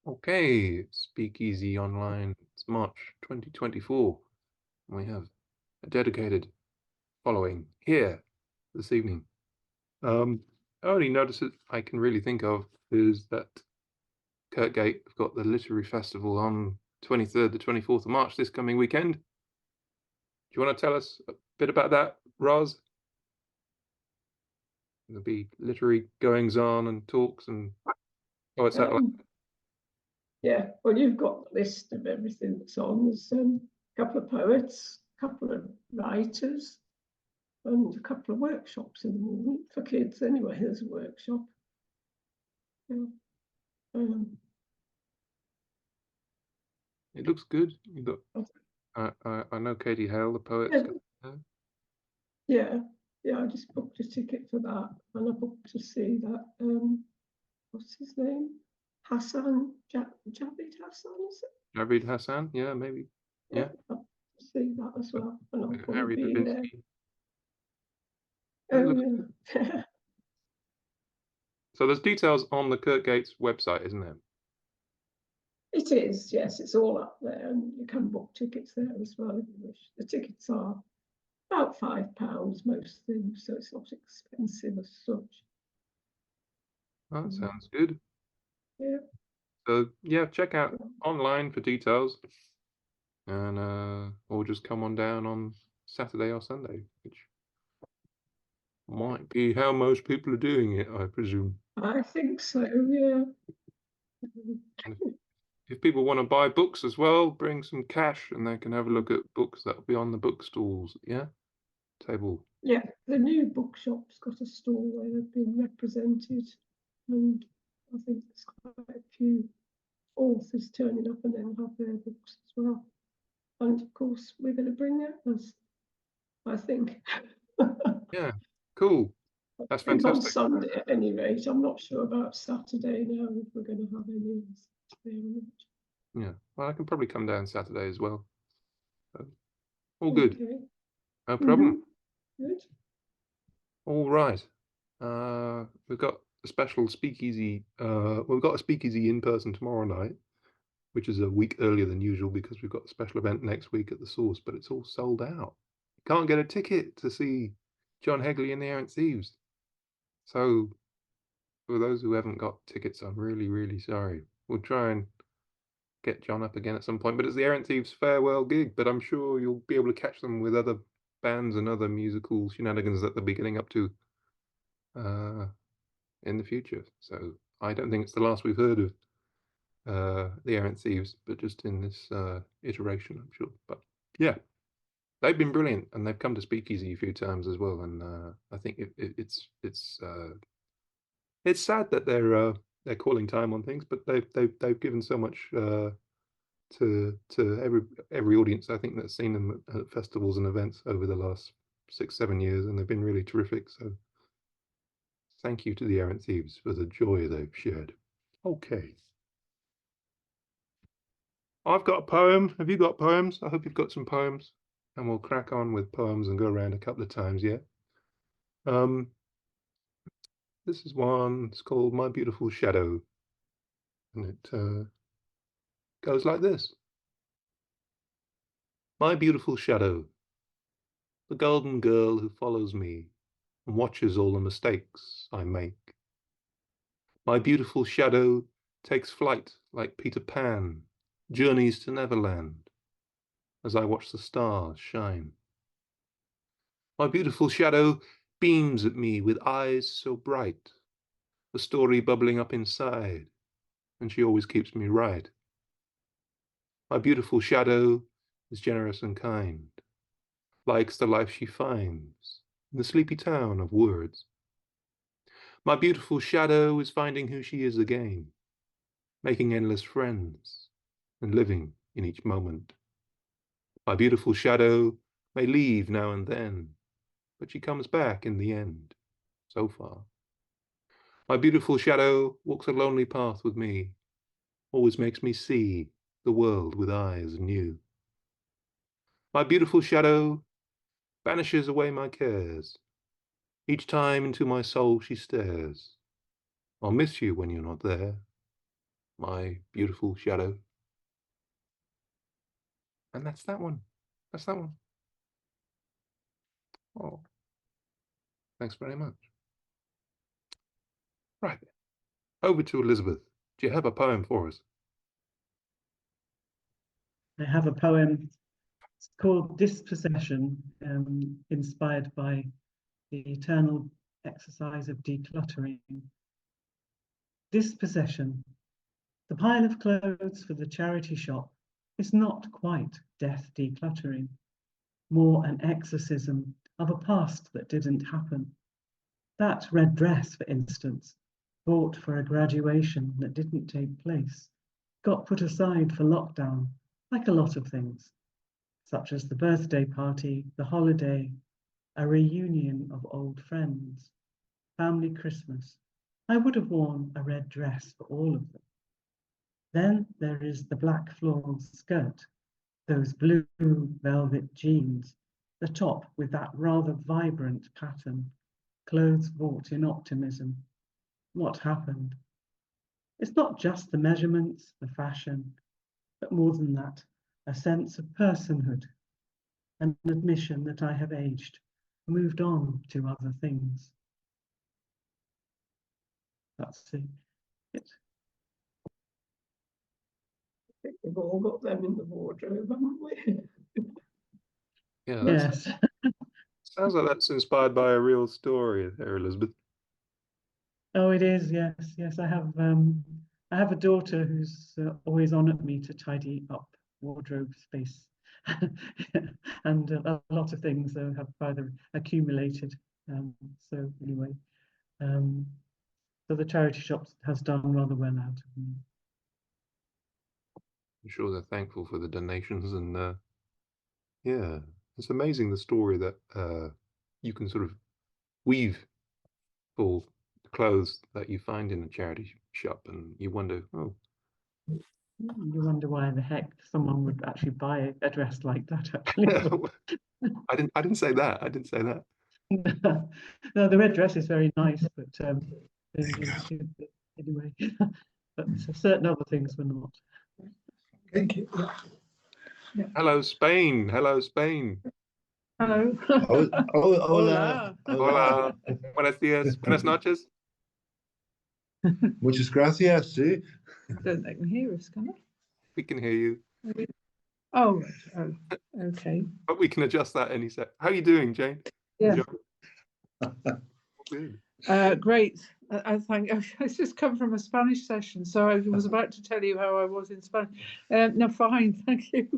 Okay, SpeakEasy Online. It's March 2024. We have a dedicated following here this evening. Only notice that I can really think of is that Kirkgate have got the Literary Festival on 23rd to 24th of March this coming weekend. Do you want to tell us a bit about that, Roz? There'll be literary goings-on and talks and poets out. Yeah, well, you've got the list of everything that's on. There's a couple of poets, a couple of writers, and a couple of workshops in the morning for kids. Anyway, there's a workshop. Yeah. It looks good. You got I know Katie Hale, the poet. Yeah, I just booked a ticket for that, and I booked to see that. What's his name? Hassan Javid Hassan, is it? Javid Hassan, yeah, maybe. Yeah. I'll see that as well, and I'll probably Harry be there. Davinsky. Oh, yeah. So there's details on the Kirkgate's website, isn't there? It is, yes, it's all up there, and you can book tickets there as well if you wish. The tickets are about £5, most things, so it's not expensive as such. That sounds good. Yeah. So yeah, check out online for details, and or just come on down on Saturday or Sunday, which might be how most people are doing it, I presume. I think so, yeah. If people want to buy books as well, bring some cash and they can have a look at books that'll be on the bookstools, yeah? Table. Yeah, the new bookshop's got a stall where they've been represented, and I think there's quite a few authors turning up, and they'll have their books as well. And of course, we're going to bring ours, I think. Yeah, cool. That's fantastic. On Sunday, at any rate. I'm not sure about Saturday now, if we're going to have any Saturday or not. Yeah, well, I can probably come down Saturday as well. So, all good. Okay. No problem. Good. All right. We've got a special speakeasy. We've got a speakeasy in person tomorrow night, which is a week earlier than usual because we've got a special event next week at the Source, but it's all sold out. You can't get a ticket to see John Hegley and the Errant Thieves. So for those who haven't got tickets, I'm really, really sorry. We'll try and get John up again at some point, but it's the Errant Thieves farewell gig, but I'm sure you'll be able to catch them with other bands and other musical shenanigans that they'll be getting up to in the future. So I don't think it's the last we've heard of the Errant Thieves, but just in this iteration, I'm sure. But yeah, they've been brilliant, and they've come to Speakeasy a few times as well. And I think it's sad that they're calling time on things, but they've given so much to every audience, I think, that's seen them at festivals and events over the last 6-7 years, and they've been really terrific. So thank you to the Errant Thieves for the joy they've shared. Okay. I've got a poem. Have you got poems? I hope you've got some poems. And we'll crack on with poems and go around a couple of times, yeah? This is one. It's called My Beautiful Shadow. And it goes like this. My beautiful shadow, the golden girl who follows me and watches all the mistakes I make. My beautiful shadow takes flight like Peter Pan, journeys to Neverland as I watch the stars shine. My beautiful shadow beams at me with eyes so bright, the story bubbling up inside, and she always keeps me right. My beautiful shadow is generous and kind, likes the life she finds in the sleepy town of words. My beautiful shadow is finding who she is again, making endless friends and living in each moment. My beautiful shadow may leave now and then, but she comes back in the end, so far. My beautiful shadow walks a lonely path with me, always makes me see the world with eyes new. My beautiful shadow banishes away my cares. Each time into my soul she stares. I'll miss you when you're not there. my beautiful shadow. And that's that one. That's that one. Oh, thanks very much. Right. Over to Elizabeth. Do you have a poem for us? I have a poem. It's called Dispossession, inspired by the eternal exercise of decluttering. Dispossession. The pile of clothes for the charity shop is not quite death decluttering, more an exorcism of a past that didn't happen. That red dress, for instance, bought for a graduation that didn't take place, got put aside for lockdown, like a lot of things, such as the birthday party, the holiday, a reunion of old friends, family Christmas. I would have worn a red dress for all of them. Then there is the black floral skirt, those blue velvet jeans, the top with that rather vibrant pattern, clothes bought in optimism. What happened? It's not just the measurements, the fashion, but more than that, a sense of personhood, an admission that I have aged, moved on to other things. That's it. I think we've all got them in the wardrobe, haven't we? Yeah, Yes. sounds like that's inspired by a real story there, Elizabeth. Oh, it is. Yes, yes. I have a daughter who's always on at me to tidy up wardrobe space, and a lot of things have either accumulated. So anyway, so the charity shop has done rather well out of me. I'm sure they're thankful for the donations, and yeah, it's amazing the story that you can sort of weave for clothes that you find in a charity shop, and you wonder, oh, You wonder why the heck someone would actually buy a dress like that, actually. I didn't say that. I didn't say that. No, the red dress is very nice, but anyway, but certain other things were not. Thank you. Yeah. Hello, Spain. Hello, Spain. Hello. Hola. Hola. Buenos días. Buenas noches. Muchas gracias, sí. Don't they can hear us, can We can hear you, they? Oh, right. Oh, okay. but we can adjust that any sec. How are you doing, Jane? Yeah. Good. Great. I think I've just come from a Spanish session, so I was about to tell you how I was in Spanish. No, fine, thank you.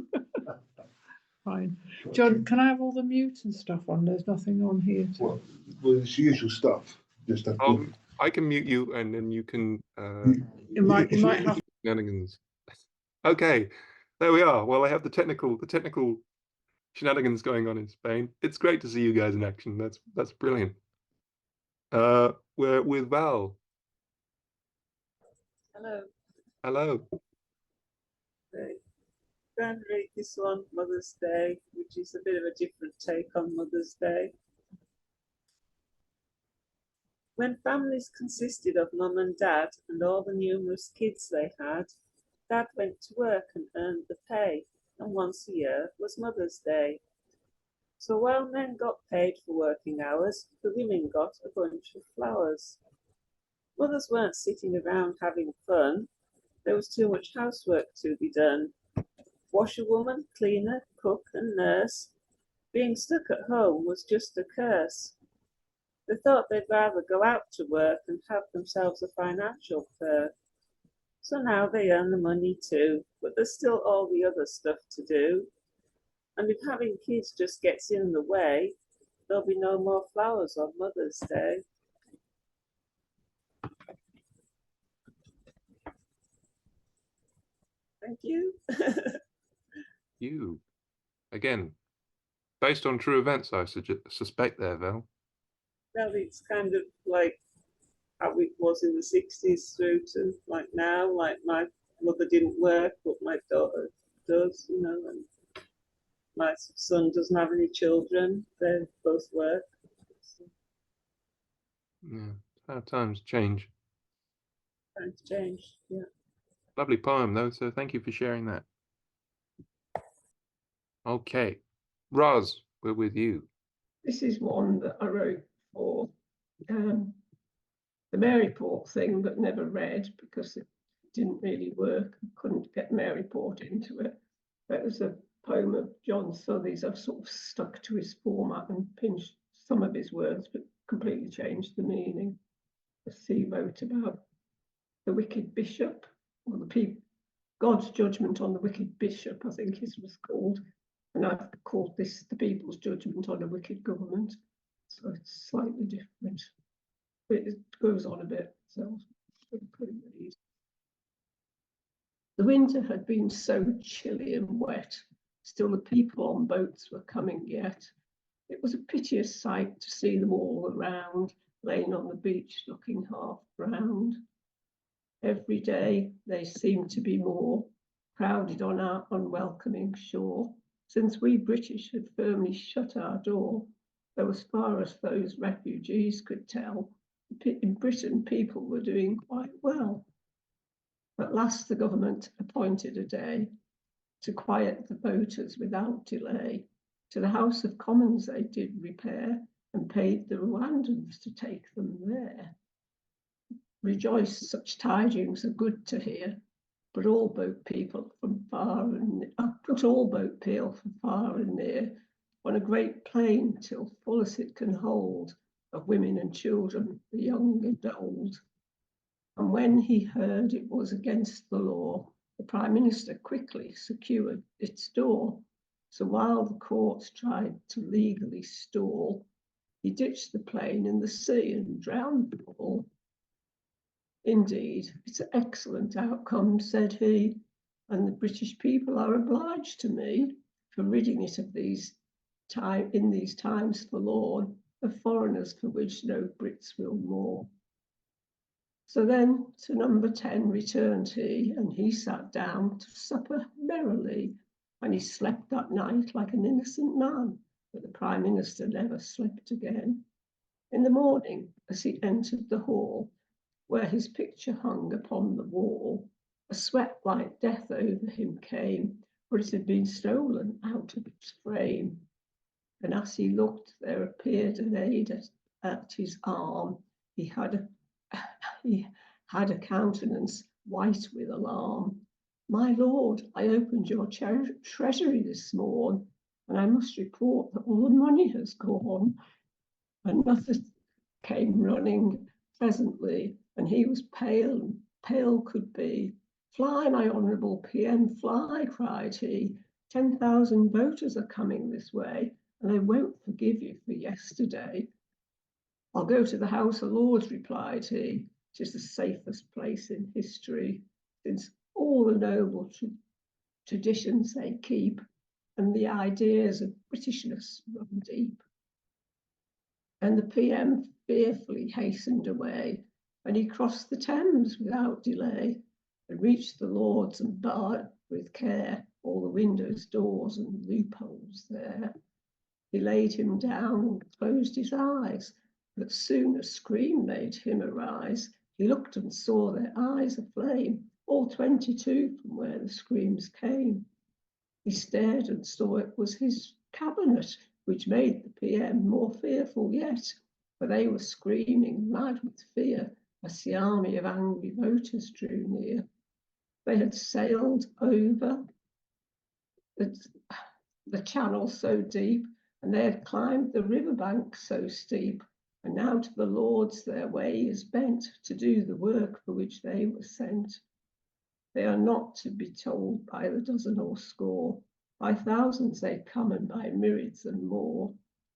Fine. John, can I have all the mute and stuff on? There's nothing on here. Well, it's usual stuff. Just have to. I can mute you, and then you can. You might have. Shenanigans. Okay, there we are. Well, I have the technical shenanigans going on in Spain. It's great to see you guys in action. That's brilliant. We're with Val. Hello. Hello. Great. Going to read this one, Mother's Day, which is a bit of a different take on Mother's Day. When families consisted of mum and dad and all the numerous kids they had, Dad went to work and earned the pay, and once a year was Mother's Day. So while men got paid for working hours, the women got a bunch of flowers. Mothers weren't sitting around having fun. There was too much housework to be done. Washerwoman, cleaner, cook, and nurse. Being stuck at home was just a curse. They thought they'd rather go out to work and have themselves a financial perk. So now they earn the money too, but there's still all the other stuff to do. And if having kids just gets in the way, there'll be no more flowers on Mother's Day. Thank you. You. Again, based on true events, I suspect there, Val. Well, it's kind of like how it was in the 60s through to like now. Like my mother didn't work, but my daughter does, you know, and my son doesn't have any children. They both work. So, Yeah, how times change. time to change, yeah. Lovely poem, though, so thank you for sharing that. Okay. Roz, we're with you. This is one that I wrote for the Maryport thing, but never read because it didn't really work. I couldn't get Maryport into it. It was a poem of John Southey's. I've sort of stuck to his format and pinched some of his words, but completely changed the meaning. He wrote about the wicked bishop, or the people, God's judgment on the wicked bishop, I think it was called. And I've called this the people's judgment on a wicked government. So it's slightly different. But it goes on a bit, so pretty read. The winter had been so chilly and wet, still the people on boats were coming yet. It was a piteous sight to see them all around, laying on the beach looking half drowned. Every day they seemed to be more crowded on our unwelcoming shore, since we British had firmly shut our door, though as far as those refugees could tell, in Britain people were doing quite well. At last the government appointed a day to quiet the voters without delay. To the House of Commons they did repair and paid the Rwandans to take them there. Rejoice, such tidings are good to hear, but all boat people from far and near on a great plain till full as it can hold of women and children, the young and old. And when he heard it was against the law, the Prime Minister quickly secured its door. So while the courts tried to legally stall, he ditched the plane in the sea and drowned them all. Indeed, it's an excellent outcome, said he, and the British people are obliged to me for ridding it of in these times forlorn of foreigners for which no Brits will mourn. So then to number 10 returned he, and he sat down to supper merrily, and he slept that night like an innocent man, but the Prime Minister never slept again. In the morning, as he entered the hall, where his picture hung upon the wall, a sweat like death over him came, for it had been stolen out of its frame. And as he looked, there appeared an aid at his arm. He had a countenance white with alarm. My lord, I opened your treasury this morn, and I must report that all the money has gone. Another came running presently, and he was pale could be. Fly, my honourable PM, fly, cried he. 10,000 voters are coming this way, and they won't forgive you for yesterday. I'll go to the House of Lords, replied he. 'Tis the safest place in history, since all the noble traditions they keep, and the ideas of Britishness run deep. And the PM fearfully hastened away, and he crossed the Thames without delay, and reached the Lords and barred with care all the windows, doors, and loopholes there. He laid him down and closed his eyes, but soon a scream made him arise. He looked and saw their eyes aflame, all 22 from where the screams came. He stared and saw it was his cabinet, which made the PM more fearful yet, for they were screaming mad with fear as the army of angry voters drew near. They had sailed over the channel so deep, and they had climbed the riverbank so steep, and now to the Lords their way is bent to do the work for which they were sent. They are not to be told by the dozen or score. By thousands they come, and by myriads and more.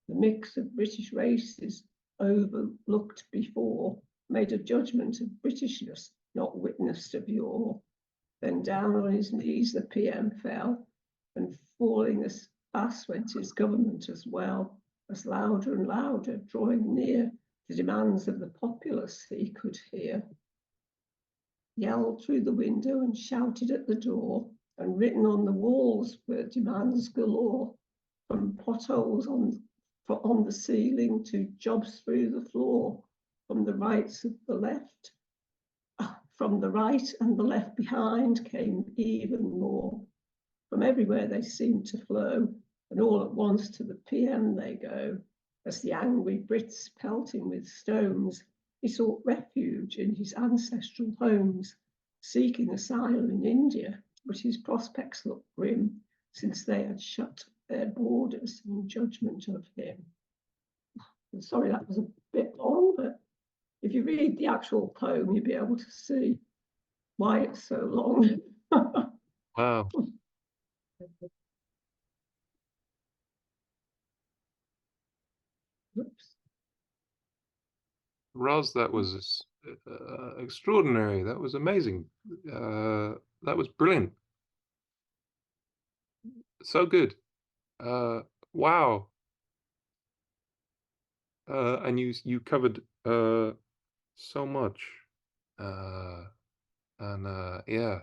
The mix of British races overlooked before made a judgment of Britishness not witnessed of yore. Then down on his knees the PM fell, and falling as fast went his government as well, as louder and louder, drawing near, the demands of the populace he could hear. Yelled through the window and shouted at the door, and written on the walls were demands galore, from potholes on the ceiling to jobs through the floor, from the rights of the left, from the right and the left behind came even more. From everywhere they seemed to flow, and all at once to the PM they go. As the angry Brits pelt him with stones, he sought refuge in his ancestral homes, seeking asylum in India, but his prospects looked grim, since they had shut their borders in judgment of him. I'm sorry, that was a bit long, but if you read the actual poem, you'll be able to see why it's so long. Wow. Oops. Roz, that was extraordinary. That was amazing. That was brilliant. So good. Wow. And you covered so much. Yeah.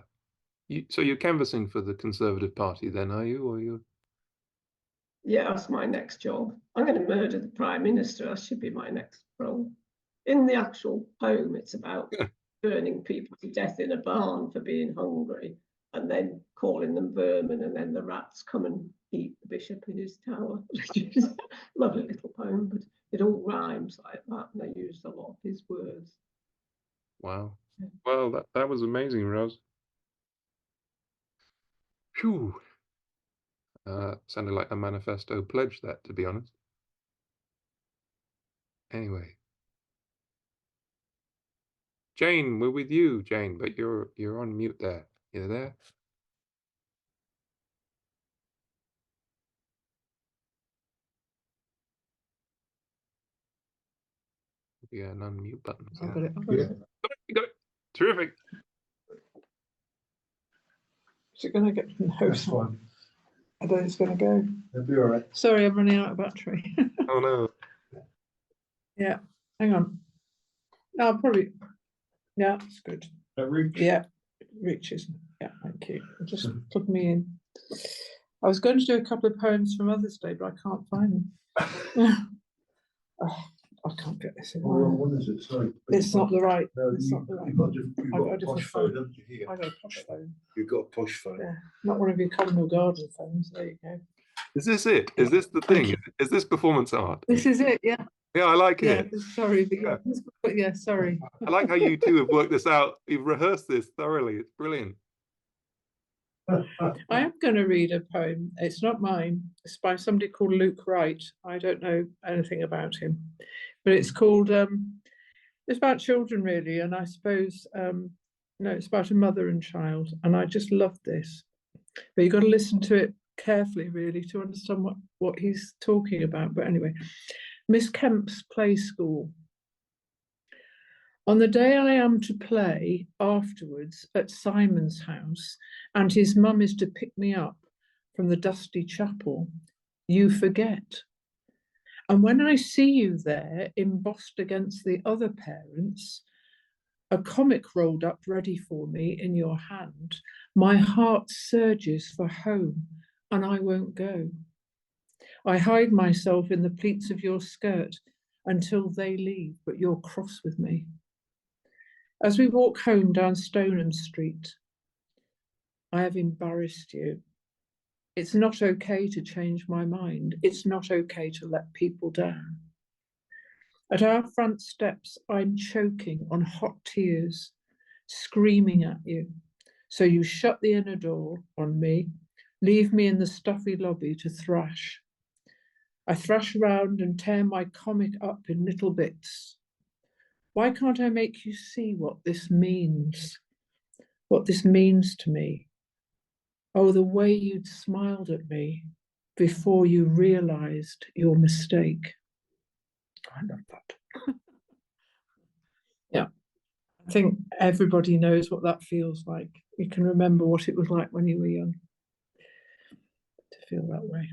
So you're canvassing for the Conservative Party then, are you? Or you? Yeah, that's my next job. I'm going to murder the Prime Minister. That should be my next role. In the actual poem, it's about burning people to death in a barn for being hungry and then calling them vermin, and then the rats come and eat the bishop in his tower. Lovely little poem, but it all rhymes like that, and I used a lot of his words. Wow. Well, that was amazing, Roz. Phew. Sounded like a manifesto pledge, that, to be honest. Anyway. Jane, we're with you, Jane, but you're on mute there. You there? Yeah, an unmute button. I've got it. Yeah. You got it. Terrific. Is it going to get no? That's fine. I don't think it's going to go. It'll be all right. Sorry, I'm running out of battery. Oh no. Yeah, hang on. No, probably. Yeah, it's good. Reach. Yeah, reaches. Yeah, thank you. Just plug me in. I was going to do a couple of poems from Mother's Day, but I can't find them. Oh, I can't get this in. What is it? Sorry. It's not the right. No, It's not the right. you've got a I posh phone, haven't you, here? I got a posh phone. You've got a posh phone. Yeah, not one of your communal garden phones. There you go. Is this it? Is this the thing? Is this performance art? This is it. Yeah. Yeah, I like Yeah. it. Sorry, but yeah, sorry. I like how you two have worked this out. You've rehearsed this thoroughly. It's brilliant. I am going to read a poem. It's not mine. It's by somebody called Luke Wright. I don't know anything about him, but it's called. It's about children, really, and I suppose no, it's about a mother and child, and I just love this. But you've got to listen to it carefully, really, to understand what he's talking about. But anyway, Miss Kemp's Play School. On the day I am to play afterwards at Simon's house, and his mum is to pick me up from the dusty chapel, you forget. And when I see you there, embossed against the other parents, a comic rolled up ready for me in your hand, my heart surges for home, and I won't go. I hide myself in the pleats of your skirt until they leave, but you're cross with me. As we walk home down Stoneham Street, I have embarrassed you. It's not okay to change my mind. It's not okay to let people down. At our front steps, I'm choking on hot tears, screaming at you. So you shut the inner door on me, leave me in the stuffy lobby to thrash. I thrash around and tear my comic up in little bits. Why can't I make you see what this means? What this means to me? Oh, the way you'd smiled at me before you realized your mistake. I love that. Yeah, I think everybody knows what that feels like. You can remember what it was like when you were young to feel that way.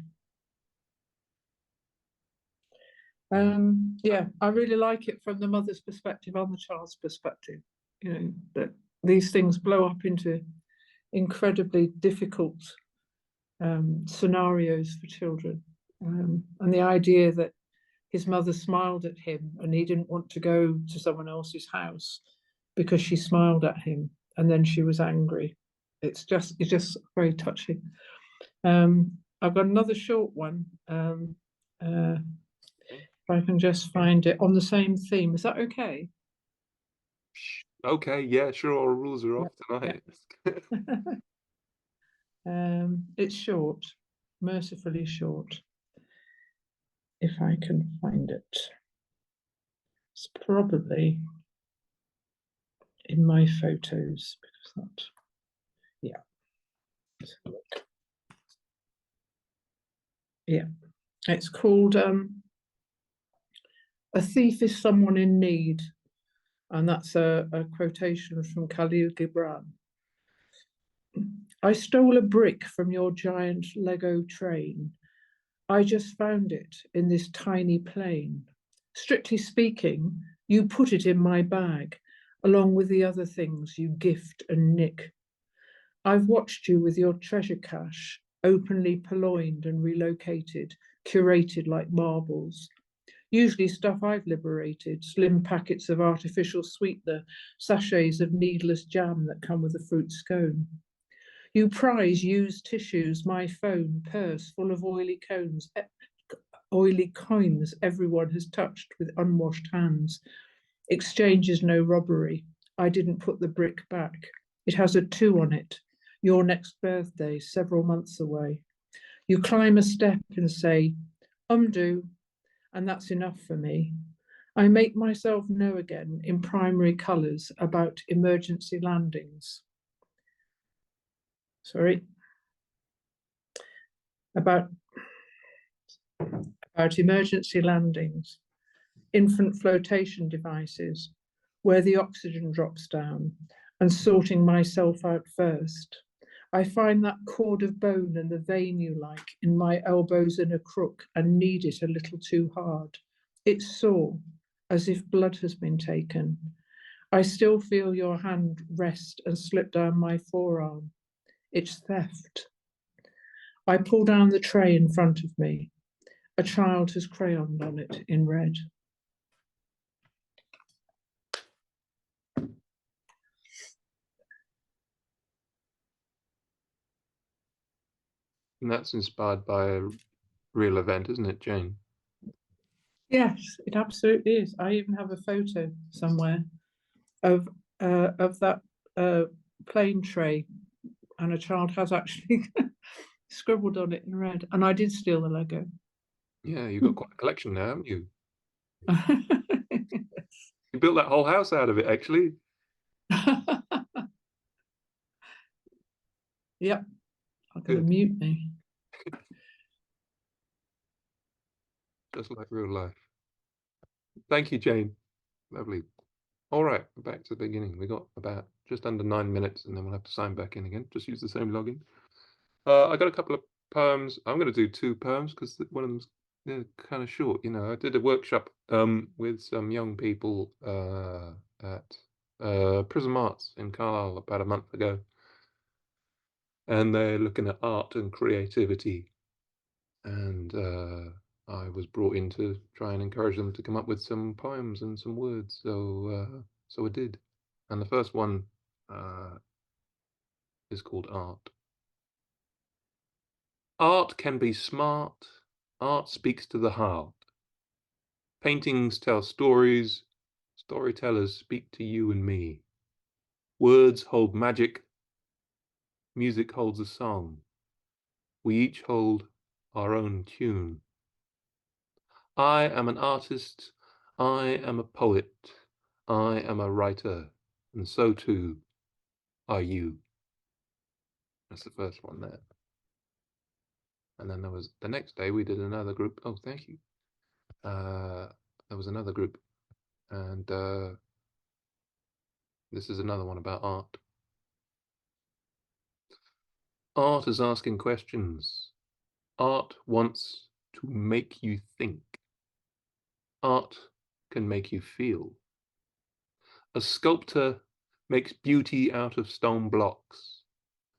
Yeah, I really like it from the mother's perspective and the child's perspective. You know, that these things blow up into incredibly difficult scenarios for children. And the idea that his mother smiled at him and he didn't want to go to someone else's house because she smiled at him and then she was angry. It's just very touching. I've got another short one. If I can just find it on the same theme. Is that okay? Okay, yeah, sure. All rules are off tonight. It's short, mercifully short. If I can find it. It's probably in my photos, because that, yeah. Let's have a look. Yeah, it's called A Thief is Someone in Need, and that's a quotation from Khalil Gibran. I stole a brick from your giant Lego train. I just found it in this tiny plane. Strictly speaking, you put it in my bag, along with the other things you gift and nick. I've watched you with your treasure cache, openly purloined and relocated, curated like marbles. Usually stuff I've liberated, slim packets of artificial sweetener, sachets of needless jam that come with a fruit scone. You prize used tissues, my phone, purse full of oily coins everyone has touched with unwashed hands. Exchange is no robbery. I didn't put the brick back. It has a 2 on it. Your next birthday, several months away. You climb a step and say, do, and that's enough for me. I make myself know again in primary colours about emergency landings. About emergency landings, infant flotation devices, where the oxygen drops down, and sorting myself out first. I find that cord of bone and the vein you like in my elbows in a crook and knead it a little too hard. It's sore, as if blood has been taken. I still feel your hand rest and slip down my forearm. It's theft. I pull down the tray in front of me. A child has crayoned on it in red. And that's inspired by a real event, isn't it, Jane? Yes, it absolutely is. I even have a photo somewhere of that plane tray, and a child has actually scribbled on it in red. And I did steal the Lego. Yeah, you've got quite a collection now, haven't you? You built that whole house out of it, actually. Yep, I'm going to mute me. Just like real life. Thank you, Jane. Lovely. All right, back to the beginning. We got about just under 9 minutes, and then we'll have to sign back in again. Just use the same login. I got a couple of poems. I'm going to do 2 poems because one of them's kind of short. You know, I did a workshop with some young people at Prism Arts in Carlisle about a month ago, and they're looking at art and creativity, and I was brought in to try and encourage them to come up with some poems and some words. So I did, and the first one is called Art. Art can be smart. Art speaks to the heart. Paintings tell stories. Storytellers speak to you and me. Words hold magic. Music holds a song. We each hold our own tune. I am an artist. I am a poet. I am a writer. And so too are you. That's the first one there. And then there was the next day we did another group. Oh, thank you. There was another group, and this is another one about art. Art is asking questions. Art wants to make you think. Art can make you feel. A sculptor makes beauty out of stone blocks.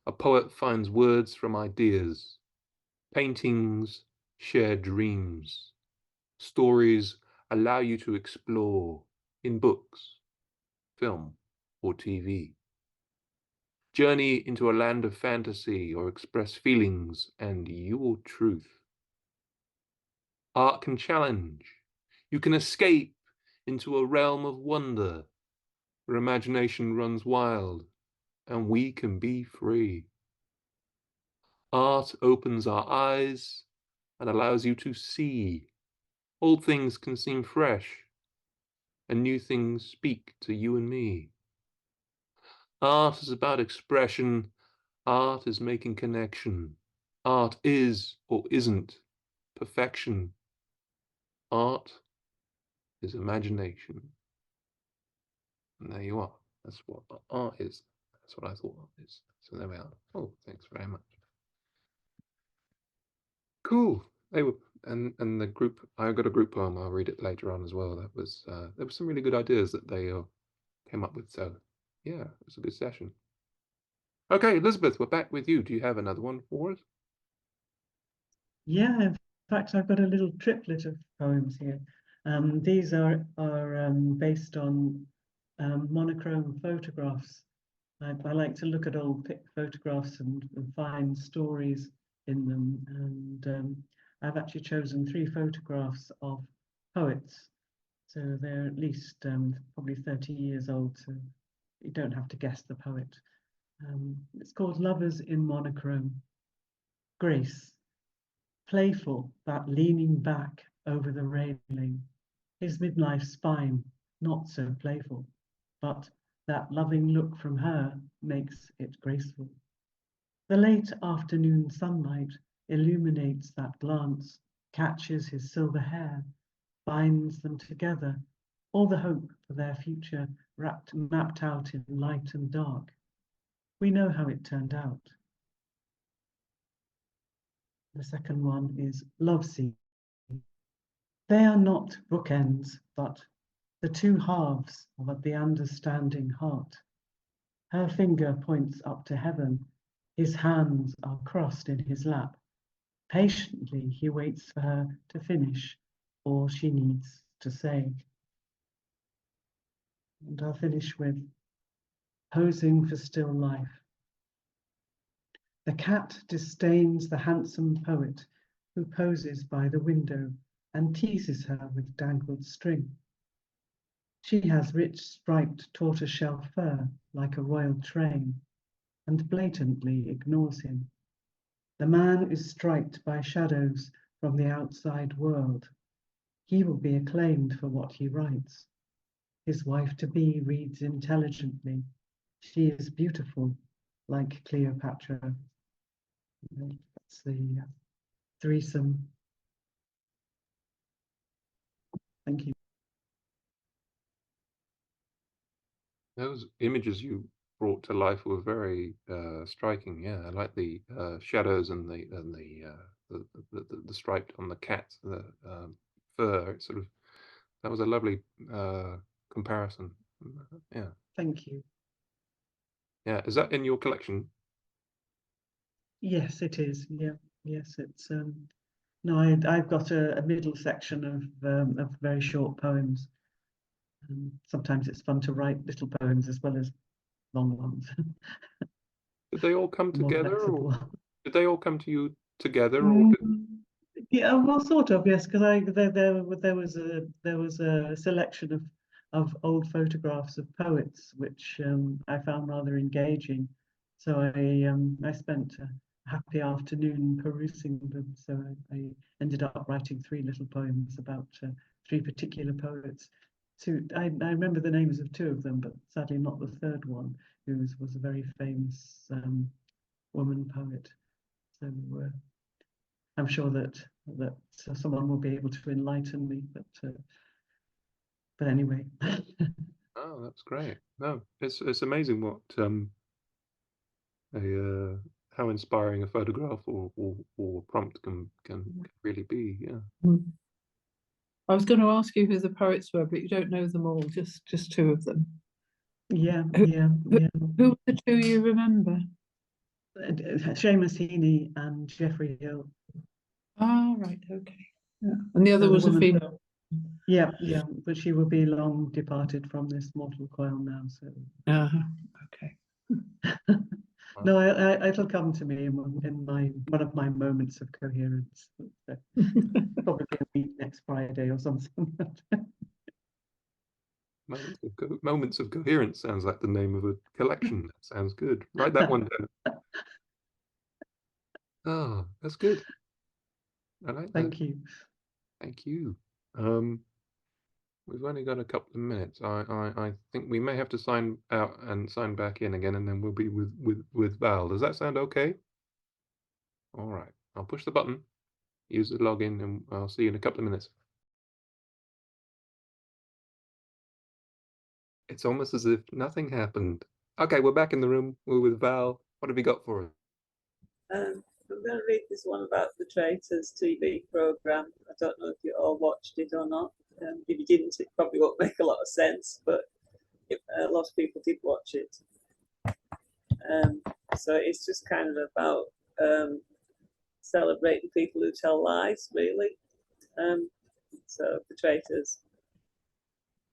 A poet finds words from ideas. Paintings share dreams. Stories allow you to explore in books, film, or TV. Journey into a land of fantasy or express feelings and your truth. Art can challenge. You can escape into a realm of wonder where imagination runs wild and we can be free. Art opens our eyes and allows you to see. Old things can seem fresh and new things speak to you and me. Art is about expression. Art is making connection. Art is or isn't perfection. Art is imagination. And there you are. That's what art is. That's what I thought art is. So there we are. Oh, thanks very much. Cool. They were, and the group. I got a group poem. I'll read it later on as well. That was there were some really good ideas that they came up with. So yeah, it was a good session. Okay, Elizabeth, we're back with you. Do you have another one for us? Yeah, in fact, I've got a little triplet of poems here. These are based on monochrome photographs. I like to look at old photographs and find stories in them. And I've actually chosen 3 photographs of poets. So they're at least probably 30 years old, so you don't have to guess the poet. It's called Lovers in Monochrome. Grace, playful, that leaning back over the railing. His midlife spine, not so playful, but that loving look from her makes it graceful. The late afternoon sunlight illuminates that glance, catches his silver hair, binds them together, all the hope for their future mapped out in light and dark. We know how it turned out. The second one is Love Scene. They are not bookends, but the 2 halves of the understanding heart. Her finger points up to heaven. His hands are crossed in his lap. Patiently, he waits for her to finish all she needs to say. And I'll finish with Posing for Still Life. The cat disdains the handsome poet who poses by the window and teases her with dangled string. She has rich striped tortoiseshell fur like a royal train and blatantly ignores him. The man is striped by shadows from the outside world. He will be acclaimed for what he writes. His wife-to-be reads intelligently. She is beautiful, like Cleopatra. That's the threesome. Thank you. Those images you brought to life were very striking. Yeah, I like the shadows and the striped on the cat, the fur. It sort of, that was a lovely comparison. Yeah. Thank you. Yeah, is that in your collection? Yes, it is. Yeah, yes, it's no, I've got a middle section of very short poems. Sometimes it's fun to write little poems as well as long ones. Did they all come More together, flexible. or did they all come to you together, or did... Yeah, well, sort of, yes, because there was a selection of old photographs of poets which I found rather engaging. So I spent a happy afternoon perusing them. So I ended up writing 3 little poems about 3 particular poets. So I remember the names of 2 of them, but sadly not the third one, who was a very famous woman poet. So I'm sure that someone will be able to enlighten me, but anyway. Oh, that's great. No, it's amazing what how inspiring a photograph or prompt can really be. Yeah. I was going to ask you who the poets were, but you don't know them all, just 2 of them. Yeah, Who- yeah, who- yeah. Who were the 2 you remember? Seamus Heaney and Geoffrey Hill. Ah, right, okay. Yeah. And the other So the was a woman, female. Yeah, yeah, but she will be long departed from this mortal coil now. So Okay. no, it'll come to me in my one of my moments of coherence. Probably a week next Friday or something. Moments of Coherence sounds like the name of a collection. That sounds good. Write that one down. Oh, that's good. I like that. Thank you. Thank you. We've only got a couple of minutes. I think we may have to sign out and sign back in again, and then we'll be with Val. Does that sound okay? All right. I'll push the button, use the login, and I'll see you in a couple of minutes. It's almost as if nothing happened. Okay, we're back in the room. We're with Val. What have you got for us? I'm going to read this one about the Traitors TV program. I don't know if you all watched it or not. If you didn't, it probably won't make a lot of sense, but a lot of people did watch it. So it's just kind of about celebrating people who tell lies, really. So the Traitors.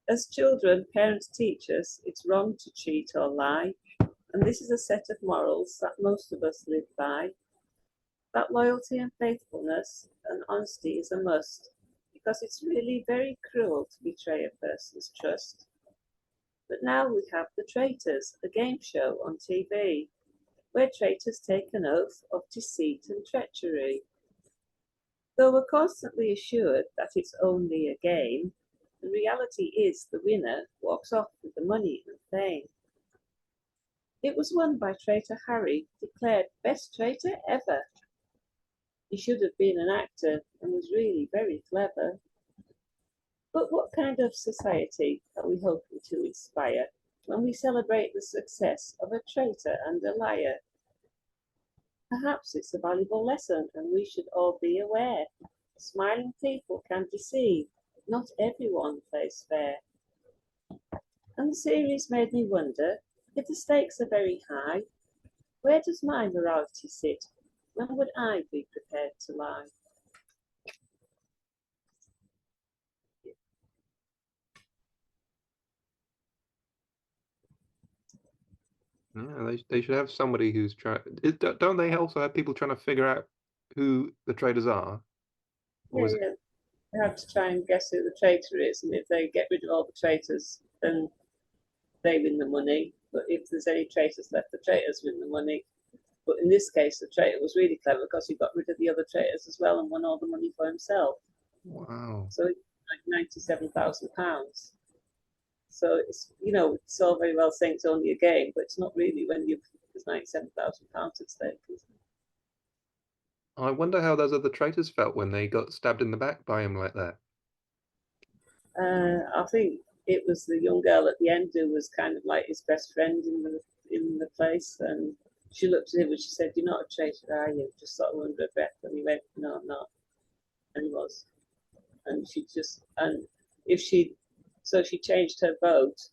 As children, parents teach us it's wrong to cheat or lie, and this is a set of morals that most of us live by. That loyalty and faithfulness and honesty is a must, because it's really very cruel to betray a person's trust. But now we have The Traitors, a game show on TV, where traitors take an oath of deceit and treachery. Though we're constantly assured that it's only a game, the reality is the winner walks off with the money and fame. It was won by traitor Harry, declared best traitor ever. He should have been an actor and was really very clever. But what kind of society are we hoping to inspire when we celebrate the success of a traitor and a liar? Perhaps it's a valuable lesson, and we should all be aware. Smiling people can deceive. Not everyone plays fair. And the series made me wonder, if the stakes are very high, where does my morality sit? When would I be prepared to lie? Yeah, they should have somebody who's trying. Don't they also have people trying to figure out who the traders are? Or is it? Yeah. They have to try and guess who the traitor is, and if they get rid of all the traitors, then they win the money. But if there's any traitors left, the traitors win the money. But in this case, the traitor was really clever because he got rid of the other traitors as well and won all the money for himself. Wow. So it's like £97,000. So it's, it's all very well saying it's only a game, but it's not really when there's £97,000 at stake. I wonder how those other traitors felt when they got stabbed in the back by him like that. I think it was the young girl at the end who was kind of like his best friend in the place, and she looked at him and she said, "You're not a traitor, are you?" Just sort of under breath, and he went, "No, I'm not," and he was. And she changed her vote,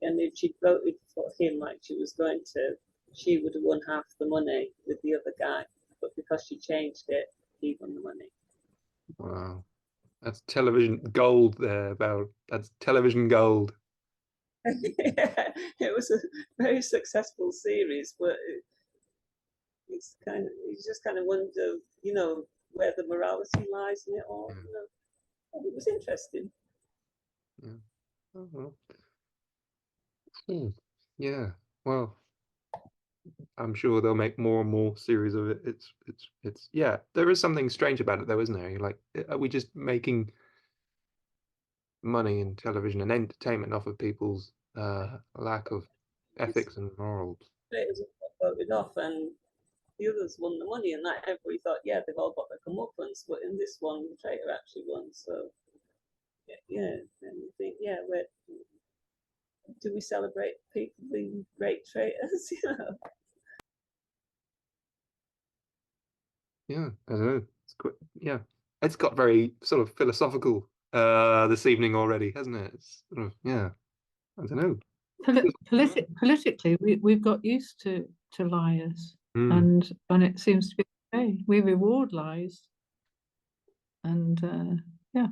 and if she'd voted for him like she was going to, she would have won half the money with the other guy. But because she changed it, he won the money. Wow. That's television gold there, Val. That's television gold. Yeah, it was a very successful series, but you just kind of wonder, where the morality lies in it all. It was interesting. Yeah. Oh, well. Yeah. Well, I'm sure they'll make more and more series of it. It's yeah. There is something strange about it though, isn't there? Like, are we just making money in television and entertainment off of people's lack of ethics and morals? It was voted off, and the others won the money, and that everybody thought, yeah, they've all got their comeuppance, but in this one, the traitor actually won. So yeah, and you think, yeah, where do we celebrate people being great traitors? Yeah, I don't know. It's quite, yeah, it's got very sort of philosophical this evening already, hasn't it? It's sort of, yeah, I don't know. Politically, we've got used to liars, Mm. and it seems to be okay. We reward lies, and yeah.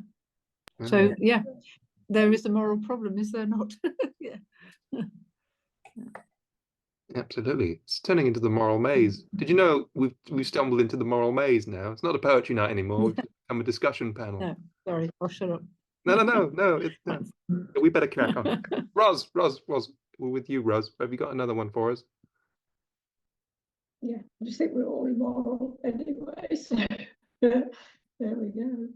So yeah, there is a moral problem, is there not? Yeah. Absolutely. It's turning into the moral maze. Did you know we've stumbled into the moral maze now? It's not a poetry night anymore. We've become a discussion panel. No, sorry, I'll shut up. No. We better crack on. Roz, we're with you, Roz. Have you got another one for us? Yeah, I just think we're all immoral anyway. So there we go.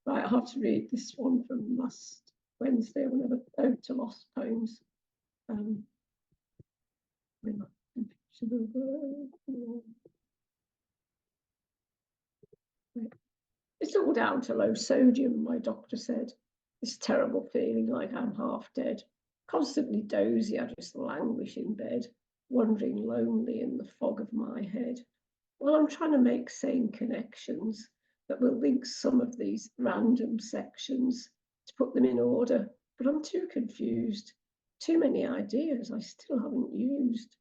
Right, I have to read this one from last Wednesday, whenever Ode to Lost Poems. It's all down to low sodium, my doctor said. This terrible feeling like I'm half dead. Constantly dozy, I just languish in bed, wandering lonely in the fog of my head. Well, I'm trying to make sane connections that will link some of these random sections to put them in order, but I'm too confused. Too many ideas I still haven't used.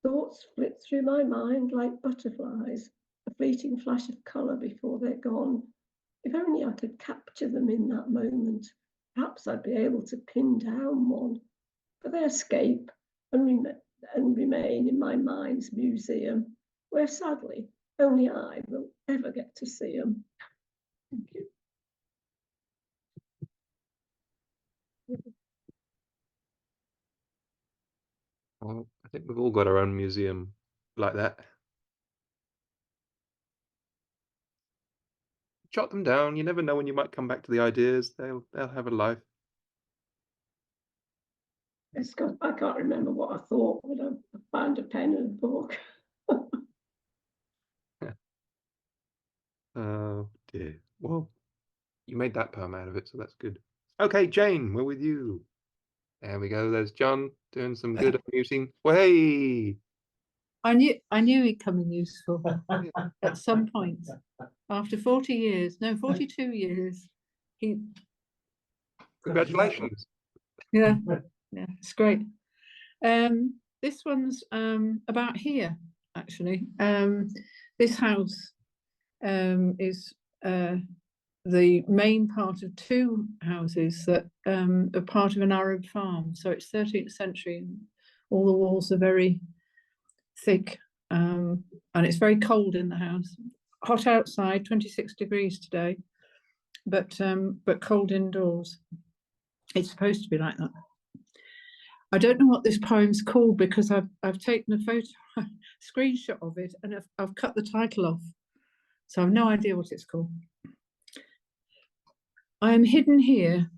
Thoughts flit through my mind like butterflies, a fleeting flash of colour before they're gone. If only I could capture them in that moment, perhaps I'd be able to pin down one. But they escape and remain in my mind's museum, where sadly only I will ever get to see them. Thank you. Well, I think we've all got our own museum like that. Jot them down. You never know when you might come back to the ideas. They'll have a life. I can't remember what I thought when I found a pen and a book. Oh dear. Well, you made that poem out of it, so that's good. Okay, Jane, we're with you. There we go. There's John doing some good unmuting. Well, hey. I knew he'd come in useful at some point. After 40 years, no, 42 years, he. Congratulations. Yeah, it's great. This one's about here, actually. This house is the main part of two houses that are part of an Arab farm. So it's 13th century, and all the walls are very thick, and it's very cold in the house. Hot outside, 26 degrees today, but cold indoors. It's supposed to be like that. I don't know what this poem's called because I've taken a photo, screenshot of it, and I've cut the title off, so I've no idea what it's called. I am hidden here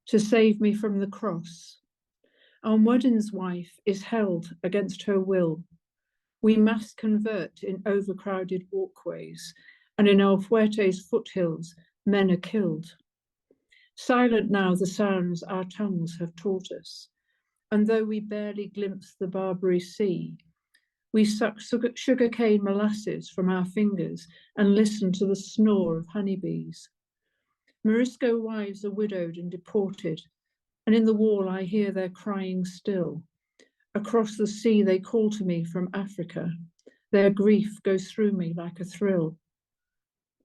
to save me from the cross. Our Muddin's wife is held against her will. We mass convert in overcrowded walkways, and in El Fuerte's foothills, men are killed. Silent now the sounds our tongues have taught us, and though we barely glimpse the Barbary Sea, we suck sugarcane molasses from our fingers and listen to the snore of honeybees. Morisco wives are widowed and deported, and in the wall I hear their crying still. Across the sea they call to me from Africa. Their grief goes through me like a thrill.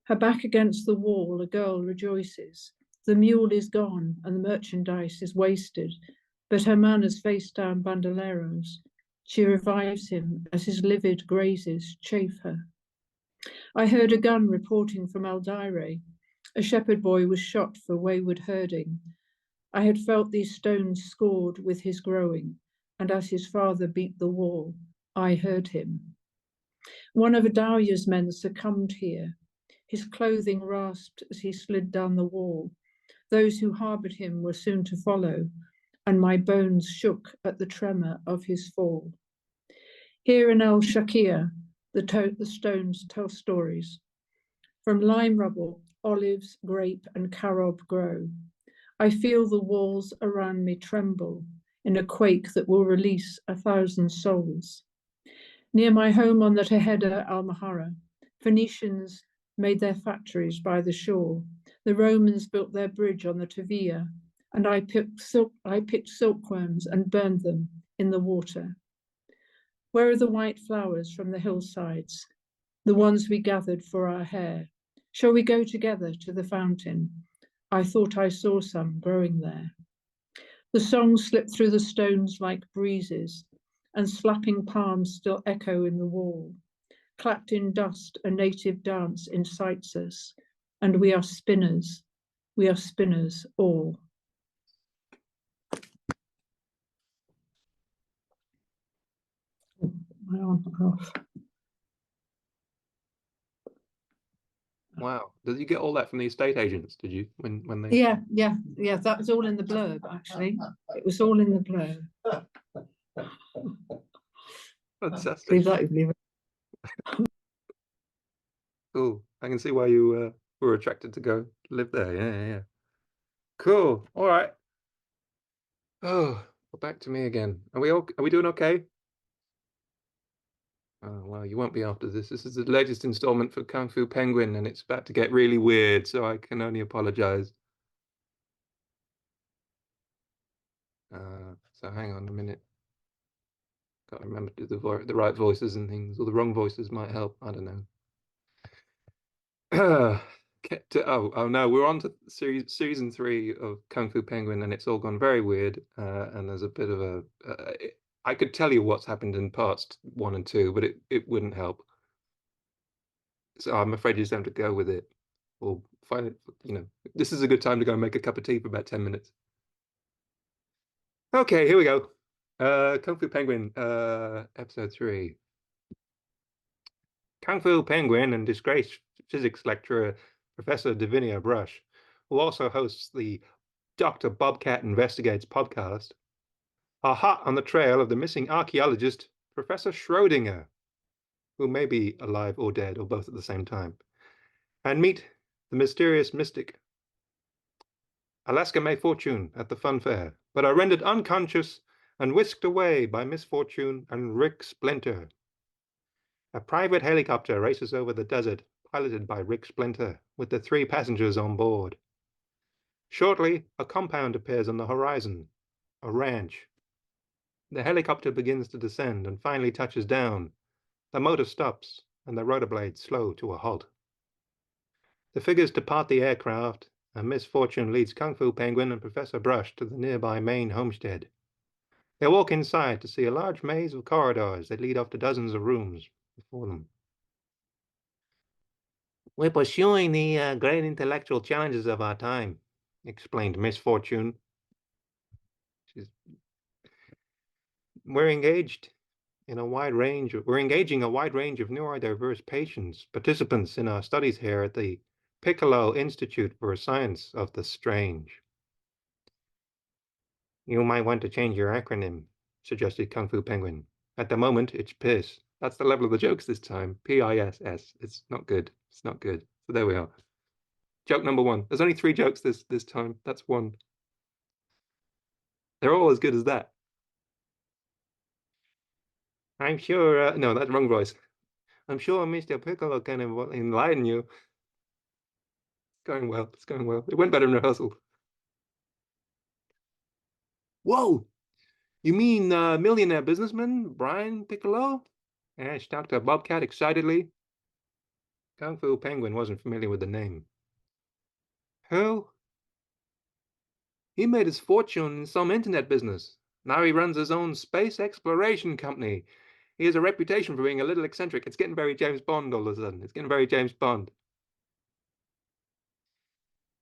Her back against the wall, a girl rejoices. The mule is gone and the merchandise is wasted, but her man has faced down bandoleros. She revives him as his livid grazes chafe her. I heard a gun reporting from El Daire. A shepherd boy was shot for wayward herding. I had felt these stones scored with his growing, and as his father beat the wall, I heard him. One of Adawia's men succumbed here. His clothing rasped as he slid down the wall. Those who harboured him were soon to follow, and my bones shook at the tremor of his fall. Here in El Shakir, the stones tell stories. From lime rubble, olives, grape, and carob grow. I feel the walls around me tremble in a quake that will release 1,000 souls. Near my home on the Teheda al-Mahara, Phoenicians made their factories by the shore. The Romans built their bridge on the Tavia, and I picked silkworms and burned them in the water. Where are the white flowers from the hillsides, the ones we gathered for our hair? Shall we go together to the fountain? I thought I saw some growing there. The songs slip through the stones like breezes, and slapping palms still echo in the wall. Clapped in dust, a native dance incites us, and we are spinners all. Oh, my arm off. Wow. Did you get all that from the estate agents? Did you when they? Yeah. That was all in the blurb, actually. It was all in the blurb. Fantastic. Leave that, leave it. Cool. I can see why you were attracted to go live there. Yeah. Cool. All right. Oh, well, back to me again. Are we doing okay? Oh, well, you won't be after this. This is the latest installment for Kung Fu Penguin, and it's about to get really weird, so I can only apologize. So hang on a minute. Got to remember to do the right voices and things, or the wrong voices might help. I don't know. Oh no, we're on to season 3 of Kung Fu Penguin, and it's all gone very weird. And there's a bit of a. I could tell you what's happened in parts 1 and 2, but it wouldn't help. So I'm afraid you just have to go with it, or find it. This is a good time to go and make a cup of tea for about 10 minutes. Okay, here we go. Kung Fu Penguin, episode 3. Kung Fu Penguin and disgraced physics lecturer Professor Davinia Brush, who also hosts the Dr. Bobcat Investigates podcast, are hot on the trail of the missing archaeologist Professor Schrodinger, who may be alive or dead or both at the same time, and meet the mysterious mystic Alaska May Fortune at the fun fair, but are rendered unconscious and whisked away by Misfortune and Rick Splinter. A private helicopter races over the desert, piloted by Rick Splinter, with the 3 passengers on board. Shortly, a compound appears on the horizon, a ranch. The helicopter begins to descend and finally touches down. The motor stops, and the rotor blades slow to a halt. The figures depart the aircraft, and Misfortune leads Kung Fu Penguin and Professor Brush to the nearby main homestead. They walk inside to see a large maze of corridors that lead off to dozens of rooms before them. We're pursuing the great intellectual challenges of our time, explained Misfortune. We're engaging a wide range of neurodiverse participants in our studies here at the Piccolo Institute for Science of the Strange. You might want to change your acronym, suggested Kung Fu Penguin. At the moment, it's PISS. That's the level of the jokes this time. PISS. It's not good. It's not good. So there we are. Joke number 1. There's only 3 jokes this time. That's 1. They're all as good as that. I'm sure. No, that's wrong voice. I'm sure Mr. Piccolo can enlighten you. It's going well. It's going well. It went better in rehearsal. Whoa! You mean millionaire businessman Brian Piccolo? asked Dr. Bobcat excitedly. Kung Fu Penguin wasn't familiar with the name. Who? He made his fortune in some internet business. Now he runs his own space exploration company. He has a reputation for being a little eccentric. It's getting very James Bond all of a sudden. It's getting very James Bond.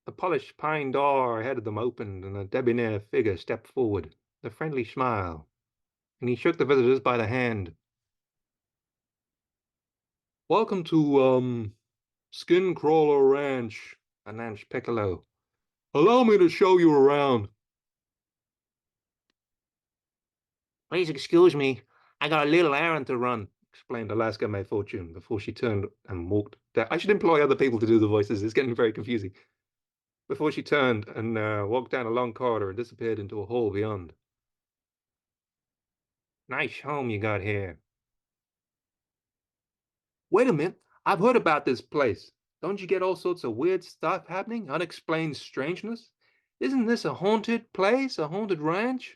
The polished pine door ahead of them opened, and a debonair figure stepped forward, with a friendly smile, and he shook the visitors by the hand. Welcome to, Skin Crawler Ranch, announced Piccolo. Allow me to show you around. Please excuse me. I got a little errand to run, explained Alaska May Fortune before she turned and walked down. I should employ other people to do the voices. It's getting very confusing. Before she turned and walked down a long corridor and disappeared into a hall beyond. Nice home you got here. Wait a minute. I've heard about this place. Don't you get all sorts of weird stuff happening? Unexplained strangeness? Isn't this a haunted place? A haunted ranch?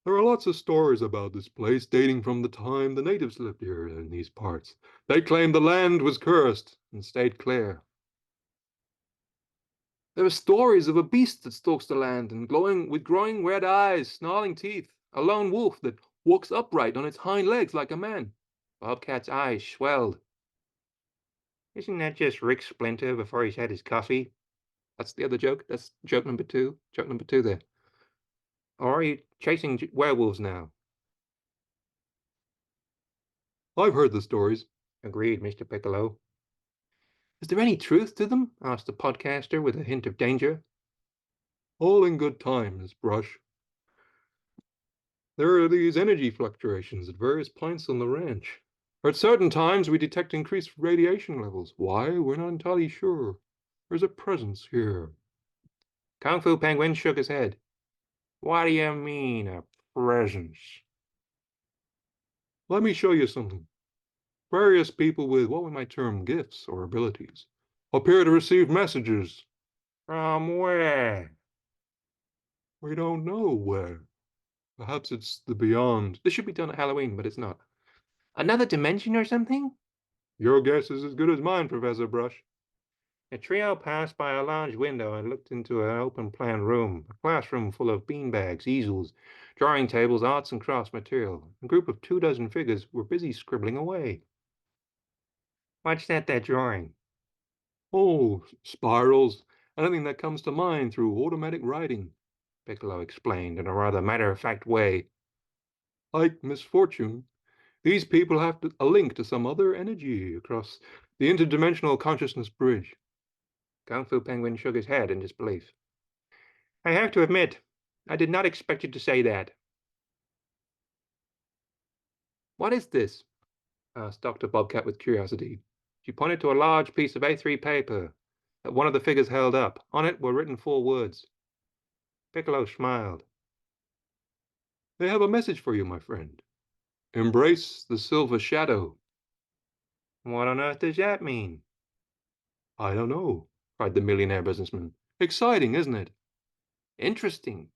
There are lots of stories about this place dating from the time the natives lived here in these parts. They claimed the land was cursed and stayed clear. There are stories of a beast that stalks the land and with glowing red eyes, snarling teeth, a lone wolf that walks upright on its hind legs like a man. Bobcat's eyes swelled. Isn't that just Rick Splinter before he's had his coffee? That's the other joke. That's joke number two. Joke number two there. Or are you chasing werewolves now? I've heard the stories. Agreed, Mr. Piccolo. Is there any truth to them? Asked the podcaster with a hint of danger. All in good time, Miss Brush. There are these energy fluctuations at various points on the ranch. At certain times, we detect increased radiation levels. Why? We're not entirely sure. There's a presence here. Kung Fu Penguin shook his head. What do you mean, a presence? Let me show you something. Various people with what we might term gifts or abilities appear to receive messages. From where? We don't know where. Perhaps it's the beyond. This should be done at Halloween, but it's not. Another dimension or something? Your guess is as good as mine, Professor Brush. A trio passed by a large window and looked into an open-plan room, a classroom full of beanbags, easels, drawing tables, arts and crafts material. A group of 24 figures were busy scribbling away. What's that they're drawing? Oh, spirals, anything that comes to mind through automatic writing, Piccolo explained in a rather matter-of-fact way. Like misfortune, these people have a link to some other energy across the interdimensional consciousness bridge. Kung Fu Penguin shook his head in disbelief. I have to admit, I did not expect you to say that. What is this? Asked Dr. Bobcat with curiosity. She pointed to a large piece of A3 paper that one of the figures held up. On it were written 4 words. Piccolo smiled. They have a message for you, my friend. Embrace the silver shadow. What on earth does that mean? I don't know, cried the millionaire businessman. Exciting, isn't it? Interesting.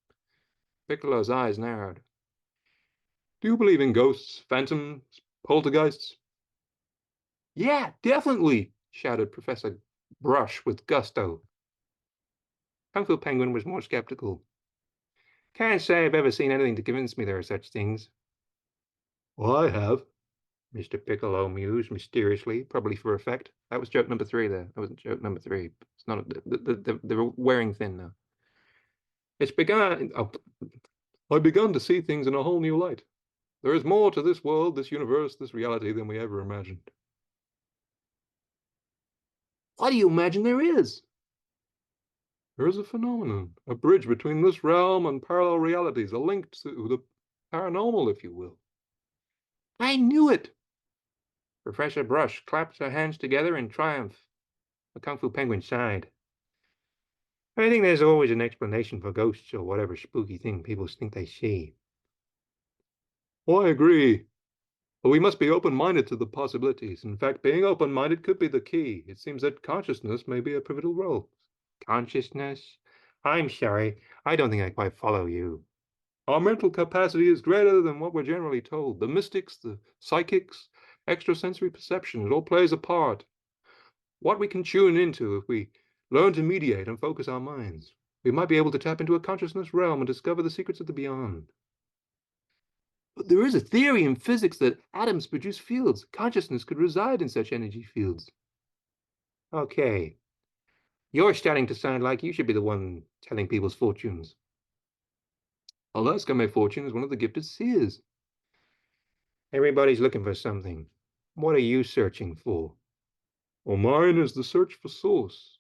Piccolo's eyes narrowed. Do you believe in ghosts, phantoms, poltergeists? Yeah, definitely, shouted Professor Brush with gusto. Kung Fu Penguin was more skeptical. Can't say I've ever seen anything to convince me there are such things. Well, I have, Mr. Piccolo mused mysteriously, probably for effect. That was joke number 3 there. That wasn't joke number 3. It's not, they're wearing thin now. I've begun to see things in a whole new light. There is more to this world, this universe, this reality than we ever imagined. What do you imagine there is? There is a phenomenon, a bridge between this realm and parallel realities, a link to the paranormal, if you will. I knew it! Professor Brush clapped her hands together in triumph. The Kung Fu Penguin sighed. I think there's always an explanation for ghosts or whatever spooky thing people think they see. Oh, I agree. But we must be open-minded to the possibilities. In fact, being open-minded could be the key. It seems that consciousness may be a pivotal role. Consciousness? I'm sorry. I don't think I quite follow you. Our mental capacity is greater than what we're generally told. The mystics, the psychics, extrasensory perception, it all plays a part. What we can tune into if we learn to mediate and focus our minds. We might be able to tap into a consciousness realm and discover the secrets of the beyond. But there is a theory in physics that atoms produce fields. Consciousness could reside in such energy fields. Okay. You're starting to sound like you should be the one telling people's fortunes. Alaska, my fortune is one of the gifted seers. Everybody's looking for something. What are you searching for? Well, mine is the search for source,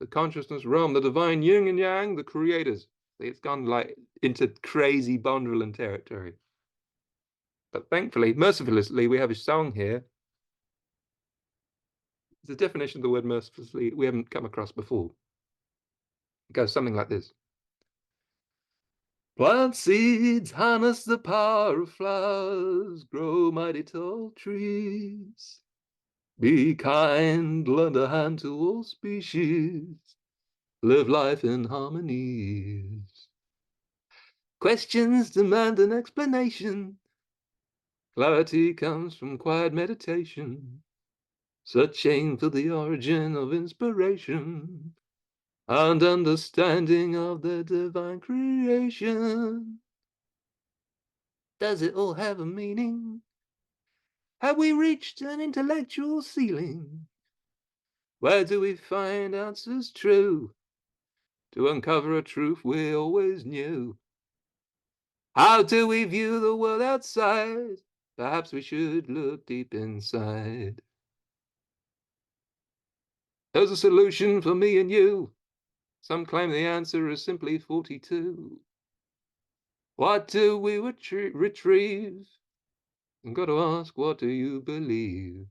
the consciousness realm, the divine yin and yang, the creators. It's gone like into crazy Bond-villain territory. But thankfully, mercifully, we have a song here. It's a definition of the word mercifully we haven't come across before. It goes something like this. Plant seeds, harness the power of flowers, grow mighty tall trees. Be kind, lend a hand to all species, live life in harmonies. Questions demand an explanation. Clarity comes from quiet meditation. Searching for the origin of inspiration. and understanding of the divine creation. Does it all have a meaning? Have we reached an intellectual ceiling? Where do we find answers true to uncover a truth we always knew? How do we view the world outside? Perhaps we should look deep inside. There's a solution for me and you. Some claim the answer is simply 42. What do we retrieve? I've got to ask, what do you believe?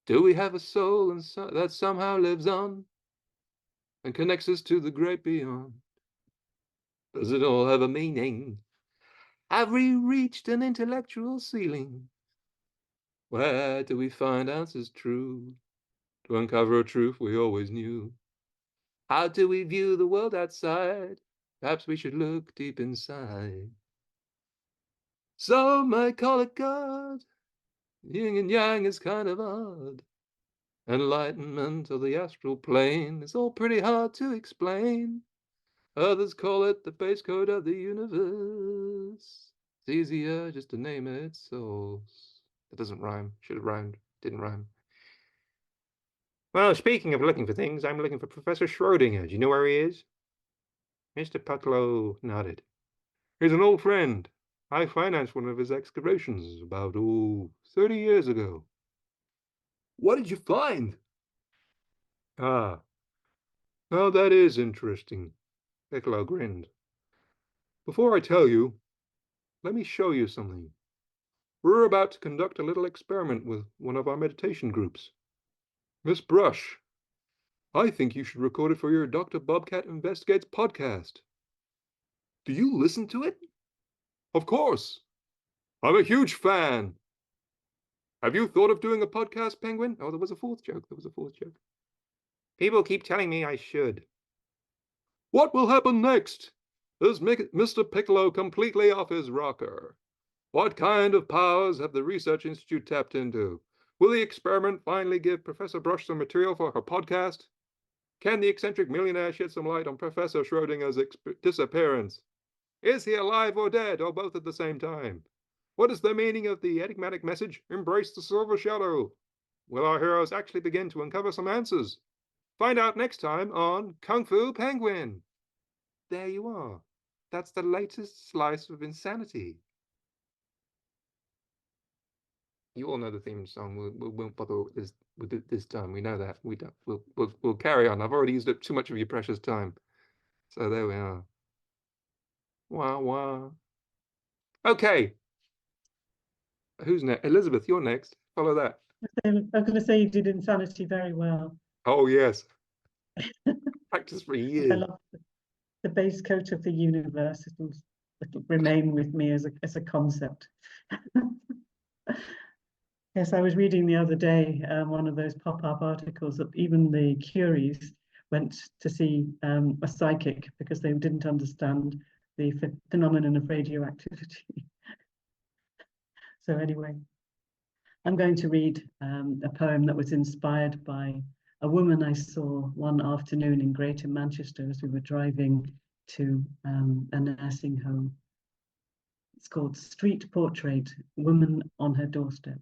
Do we have a soul that somehow lives on and connects us to the great beyond? Does it all have a meaning? Have we reached an intellectual ceiling? Where do we find answers true to uncover a truth we always knew? How do we view the world outside? Perhaps we should look deep inside. Some might call it God. Yin and yang is kind of odd. Enlightenment of the astral plane is all pretty hard to explain. Others call it the base code of the universe. It's easier just to name it source. That doesn't rhyme. Should have rhymed. Didn't rhyme. Well, speaking of looking for things, I'm looking for Professor Schrodinger. Do you know where he is? Mr. Putlow nodded. He's an old friend. I financed one of his excavations about, 30 years ago. What did you find? Ah, now that is interesting. Piccolo grinned. Before I tell you, let me show you something. We're about to conduct a little experiment with one of our meditation groups. Miss Brush, I think you should record it for your Dr. Bobcat Investigates podcast. Do you listen to it? Of course. I'm a huge fan. Have you thought of doing a podcast, Penguin? Oh, there was a fourth joke. People keep telling me I should. What will happen next? Is Mr. Piccolo completely off his rocker? What kind of powers have the Research Institute tapped into? Will the experiment finally give Professor Brush some material for her podcast? Can the eccentric millionaire shed some light on Professor Schrodinger's disappearance? Is he alive or dead, or both at the same time? What is the meaning of the enigmatic message, embrace the silver shadow? Will our heroes actually begin to uncover some answers? Find out next time on Kung Fu Penguin. There you are. That's the latest slice of insanity. You all know the theme song. We won't bother with this time. We know that. We don't. We'll carry on. I've already used up too much of your precious time. So there we are. Wah wah. Okay. Who's next? Elizabeth, you're next. Follow that. I was going to say you did Insanity very well. Oh yes. Practice for I years. love the base coat of the universe. It'll remain with me as a concept. Yes, I was reading the other day one of those pop-up articles that even the Curies went to see a psychic because they didn't understand the phenomenon of radioactivity. So anyway, I'm going to read a poem that was inspired by a woman I saw one afternoon in Greater Manchester as we were driving to a nursing home. It's called Street Portrait, Woman on Her Doorstep.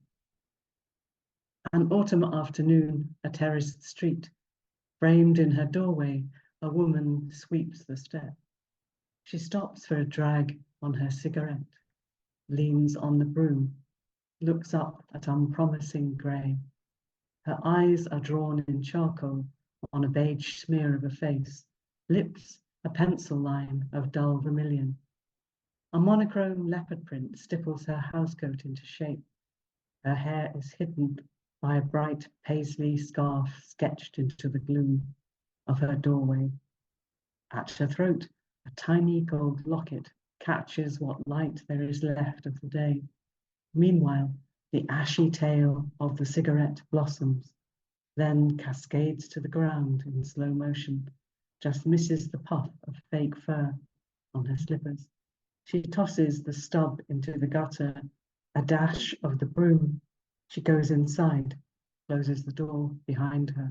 An autumn afternoon, a terraced street. Framed in her doorway, a woman sweeps the step. She stops for a drag on her cigarette, leans on the broom, looks up at unpromising grey. Her eyes are drawn in charcoal on a beige smear of a face, lips a pencil line of dull vermilion. A monochrome leopard print stipples her housecoat into shape. Her hair is hidden by a bright paisley scarf sketched into the gloom of her doorway. At her throat, a tiny gold locket catches what light there is left of the day. Meanwhile, the ashy tail of the cigarette blossoms, then cascades to the ground in slow motion, just misses the puff of fake fur on her slippers. She tosses the stub into the gutter, a dash of the broom. She goes inside, closes the door behind her.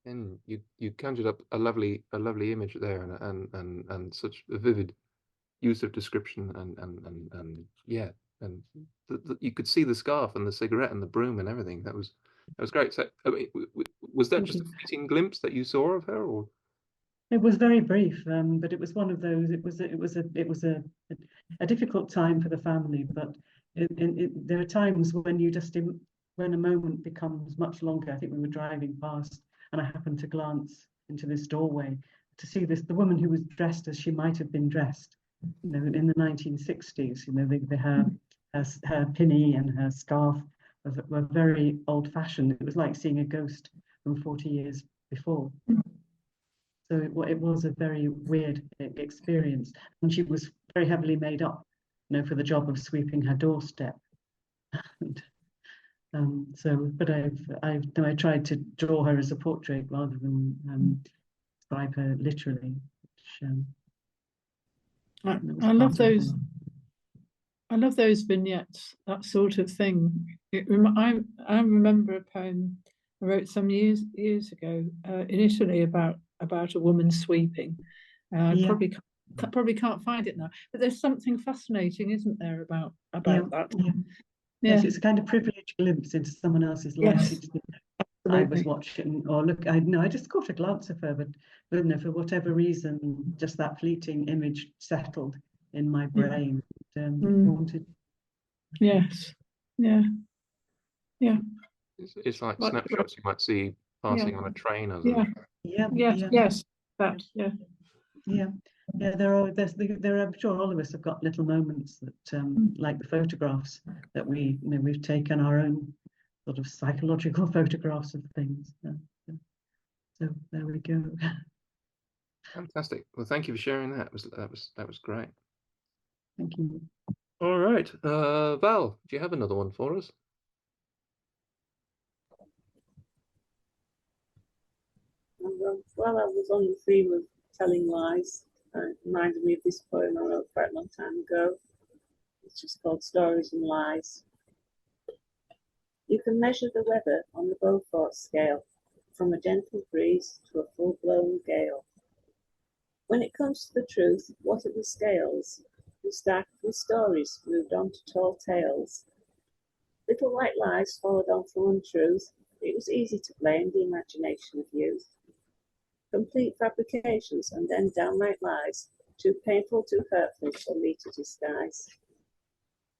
And you conjured up a lovely image there, and such a vivid use of description, and yeah, and you could see the scarf and the cigarette and the broom and everything. That was great. So, I mean, was that Thank just a you. fleeting glimpse that you saw of her, or? It was very brief, but it was one of those. It was a difficult time for the family. But there are times when you just when a moment becomes much longer. I think we were driving past, and I happened to glance into this doorway to see the woman who was dressed as she might have been dressed, you know, in the 1960s. You know, her pinny and her scarf were very old-fashioned. It was like seeing a ghost from 40 years before. So it was a very weird experience, and she was very heavily made up, you know, for the job of sweeping her doorstep. And, but I tried to draw her as a portrait rather than describe her literally. Which, I love those. I love those vignettes, that sort of thing. I remember a poem I wrote some years ago in Italy about a woman sweeping. Yeah. Probably can't find it now, but there's something fascinating, isn't there, about that? Yeah. Yes, it's a kind of privileged glimpse into someone else's life. Yes, I was watching, or look, I just caught a glance of her, but you know, for whatever reason, just that fleeting image settled in my brain. Wanted. Yes. Yeah. Yeah. It's like snapshots you might see passing on a train or something. Yeah. Yes. That. Yeah. Yeah, there are. I'm sure all of us have got little moments that, like the photographs that we've taken our own sort of psychological photographs of things. So there we go. Fantastic. Well, thank you for sharing that. That was great. Thank you. All right, Val, do you have another one for us? While I was on the theme of telling lies, it reminded me of this poem I wrote quite a long time ago. It's just called Stories and Lies. You can measure the weather on the Beaufort scale, from a gentle breeze to a full-blown gale. When it comes to the truth, what are the scales? We started with stories, moved on to tall tales. Little white lies followed on from untruth. It was easy to blame the imagination of youth. Complete fabrications and then downright lies, too painful, too hurtful for me to disguise.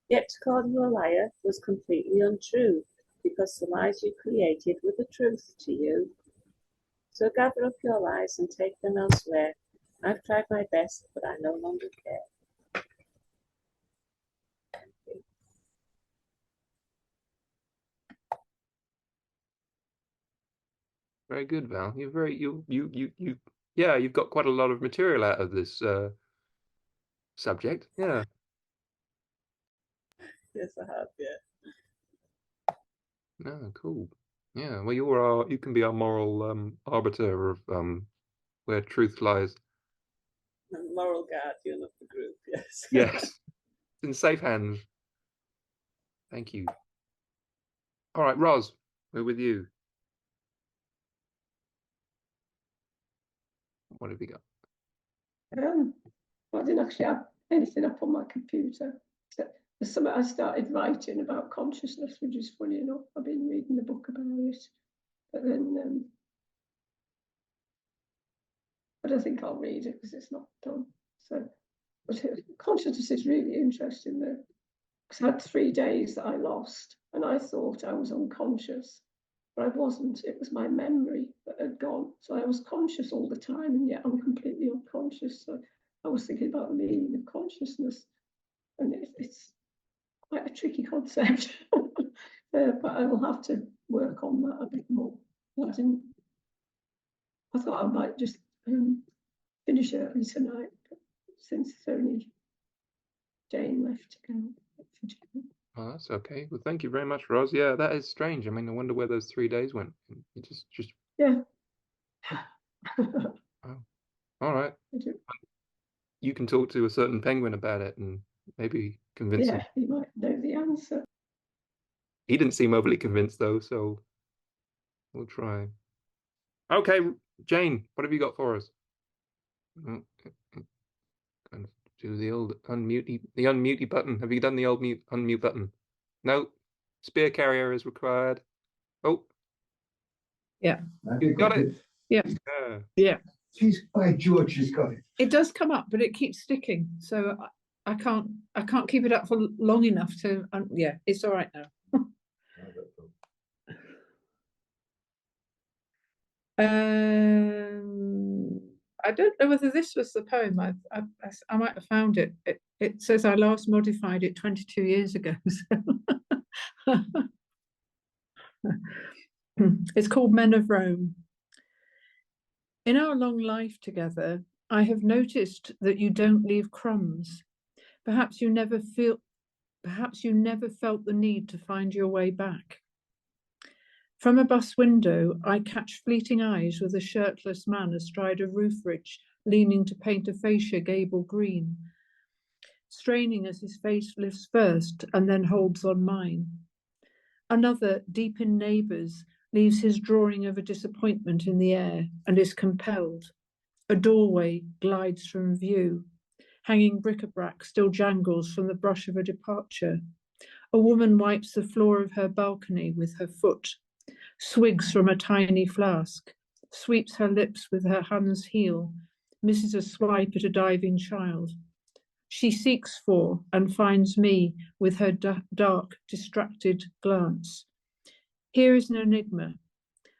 Yet to call you a liar was completely untrue, because the lies you created were the truth to you. So gather up your lies and take them elsewhere. I've tried my best, but I no longer care. Very good, Val. Yeah, you've got quite a lot of material out of this subject. Yeah. Yes, I have, yeah. No, cool. Yeah, well, you can be our moral arbiter of where truth lies. I'm the moral guardian of the group, yes. Yes, it's in safe hands. Thank you. All right, Roz, we're with you. What have you got? Well, I didn't actually have anything up on my computer. There's something I started writing about consciousness, which is funny enough. I've been reading the book about it, but then I don't think I'll read it because it's not done. So, but consciousness is really interesting though, because I had 3 days that I lost, and I thought I was unconscious, but I wasn't. It was my memory that had gone. So I was conscious all the time, and yet I'm completely unconscious. So I was thinking about the meaning of consciousness, and it's quite a tricky concept. But I will have to work on that a bit more. I thought I might just finish early tonight, but since it's only Jane left to go. Oh, that's okay. Well, thank you very much, Roz. Yeah, that is strange. I mean, I wonder where those 3 days went. You just Yeah. Oh, all right. You can talk to a certain penguin about it and maybe convince him. Yeah, he might know the answer. He didn't seem overly convinced though, so we'll try. Okay, Jane, what have you got for us? And do the old unmute button. Have you done the old unmute button? No. Spear carrier is required. Oh, Yeah. got it. Yeah. Yeah. Yeah. By George, she's got it. It does come up, but it keeps sticking. So I can't keep it up for long enough to. Yeah, it's all right now. I don't know whether this was the poem. I might have found it. It says I last modified it 22 years ago. So. It's called Men of Rome. In our long life together, I have noticed that you don't leave crumbs. Perhaps you never felt the need to find your way back. From a bus window, I catch fleeting eyes with a shirtless man astride a roof ridge, leaning to paint a fascia gable green, straining as his face lifts first and then holds on mine. Another, deep in Neighbours, leaves his drawing of a disappointment in the air and is compelled. A doorway glides from view. Hanging bric-a-brac still jangles from the brush of a departure. A woman wipes the floor of her balcony with her foot, swigs from a tiny flask, sweeps her lips with her hand's heel, misses a swipe at a diving child. She seeks for and finds me with her dark, distracted glance. Here is an enigma.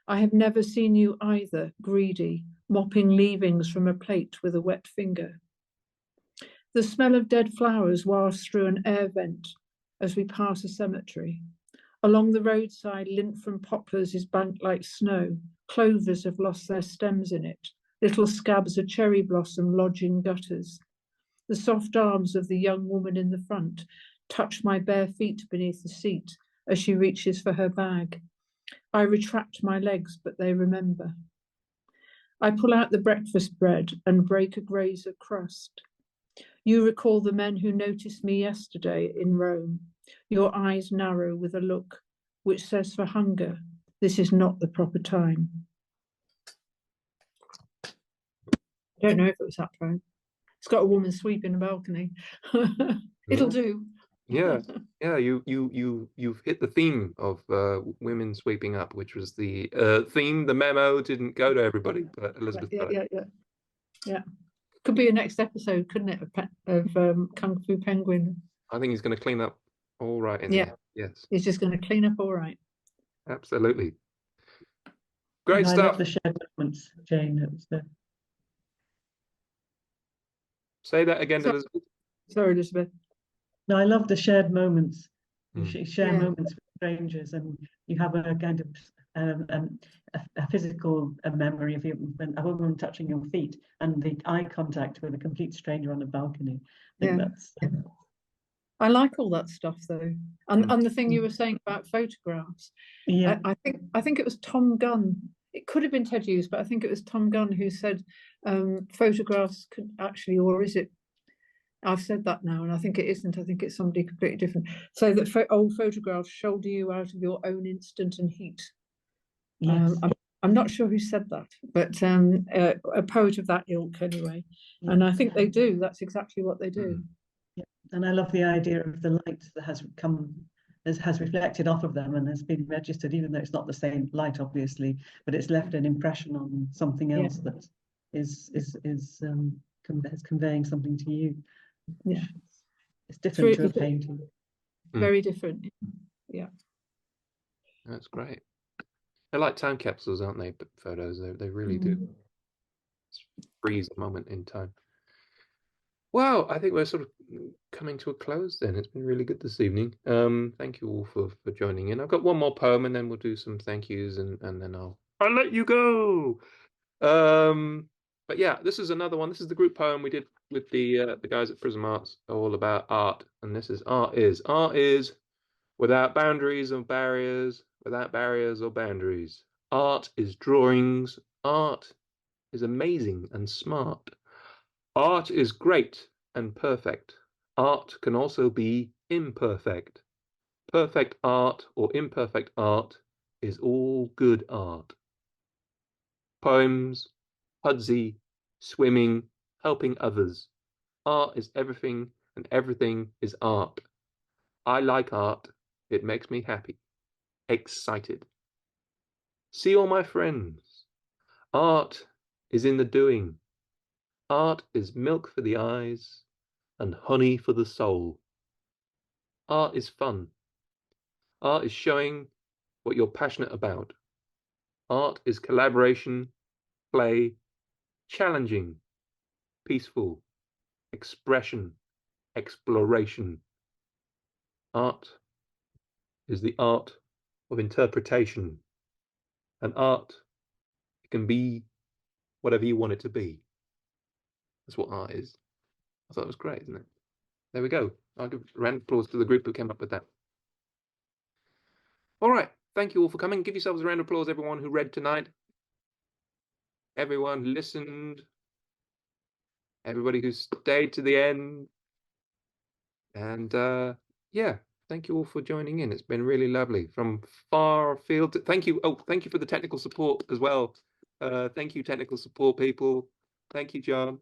I have never seen you either, greedy, mopping leavings from a plate with a wet finger. The smell of dead flowers wafts through an air vent as we pass a cemetery. Along the roadside, lint from poplars is banked like snow. Clovers have lost their stems in it. Little scabs of cherry blossom lodge in gutters. The soft arms of the young woman in the front touch my bare feet beneath the seat as she reaches for her bag. I retract my legs, but they remember. I pull out the breakfast bread and break a graze of crust. You recall the men who noticed me yesterday in Rome. Your eyes narrow with a look which says for hunger, this is not the proper time. I don't know if it was that poem. It's got a woman sweeping a balcony. It'll do. Yeah, yeah. You've hit the theme of women sweeping up, which was the theme. The memo didn't go to everybody, but Elizabeth got it. Yeah. Could be a next episode, couldn't it? Of Kung Fu Penguin. I think he's going to clean up all right in Yeah. the end. Yes, He's just going to clean up all right. absolutely. Great I stuff. love the shared moments, Jane. It was Say that again, Sorry. Elizabeth. Sorry, Elizabeth. No, I love the shared moments. You share Yeah. moments with strangers, and you have a kind of a physical memory of a woman touching your feet, and the eye contact with a complete stranger on a balcony. I think that's. I like all that stuff though, and the thing you were saying about photographs. Yeah. I think it was Tom Gunn. It could have been Ted Hughes, but I think it was Tom Gunn who said photographs could actually, or is it? I've said that now, and I think it isn't. I think it's somebody completely different. So that old photographs shoulder you out of your own instant and heat. Yes. I'm not sure who said that, but a poet of that ilk anyway. Yeah. And I think they do. That's exactly what they do. Yeah. And I love the idea of the light that has reflected off of them and has been registered, even though it's not the same light, obviously, but it's left an impression on something else that is conveying something to you. Yeah, it's different to a painting. Very different. Yeah, that's great. They're like time capsules, aren't they? But photos, they really do freeze a moment in time. Well, I think we're sort of coming to a close then. It's been really good this evening. Thank you all for joining in. I've got one more poem and then we'll do some thank yous and then I'll let you go. But yeah, this is another one. This is the group poem we did with the guys at Prism Arts, all about art. And this is art is without boundaries or barriers, without barriers or boundaries. Art is drawings. Art is amazing and smart. Art is great and perfect. Art can also be imperfect. Perfect art or imperfect art is all good art. Poems, Pudsey, swimming, helping others. Art is everything, and everything is art. I like art. It makes me happy, excited. See all my friends. Art is in the doing. Art is milk for the eyes and honey for the soul. Art is fun. Art is showing what you're passionate about. Art is collaboration, play, challenging, peaceful, expression, exploration. Art is the art of interpretation. And art, it can be whatever you want it to be. That's what art is. I thought it was great, isn't it? There we go. I'll give a round of applause to the group who came up with that. All right. Thank you all for coming. Give yourselves a round of applause, everyone who read tonight. Everyone who listened. Everybody who stayed to the end. And yeah, thank you all for joining in. It's been really lovely from far afield. Thank you. Oh, thank you for the technical support as well. Thank you, technical support people. Thank you, John.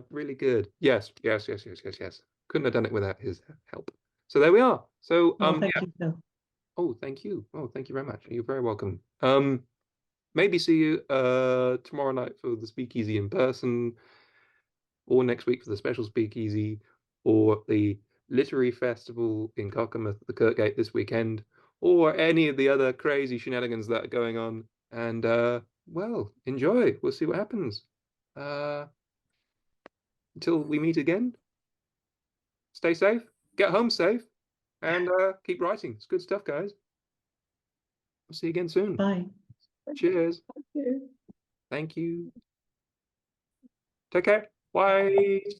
Really good. Yes. Couldn't have done it without his help. So there we are. So Thank yeah. you, Phil. Oh, thank you. Oh, thank you very much. You're very welcome. Maybe see you tomorrow night for the Speakeasy in person, or next week for the special Speakeasy, or the Literary Festival in Cockermouth at the Kirkgate this weekend, or any of the other crazy shenanigans that are going on. And well, enjoy. We'll see what happens. Until we meet again, stay safe, get home safe, and keep writing. It's good stuff, guys. We'll see you again soon. Bye. Cheers. Thank you. Thank you. Take care. Bye.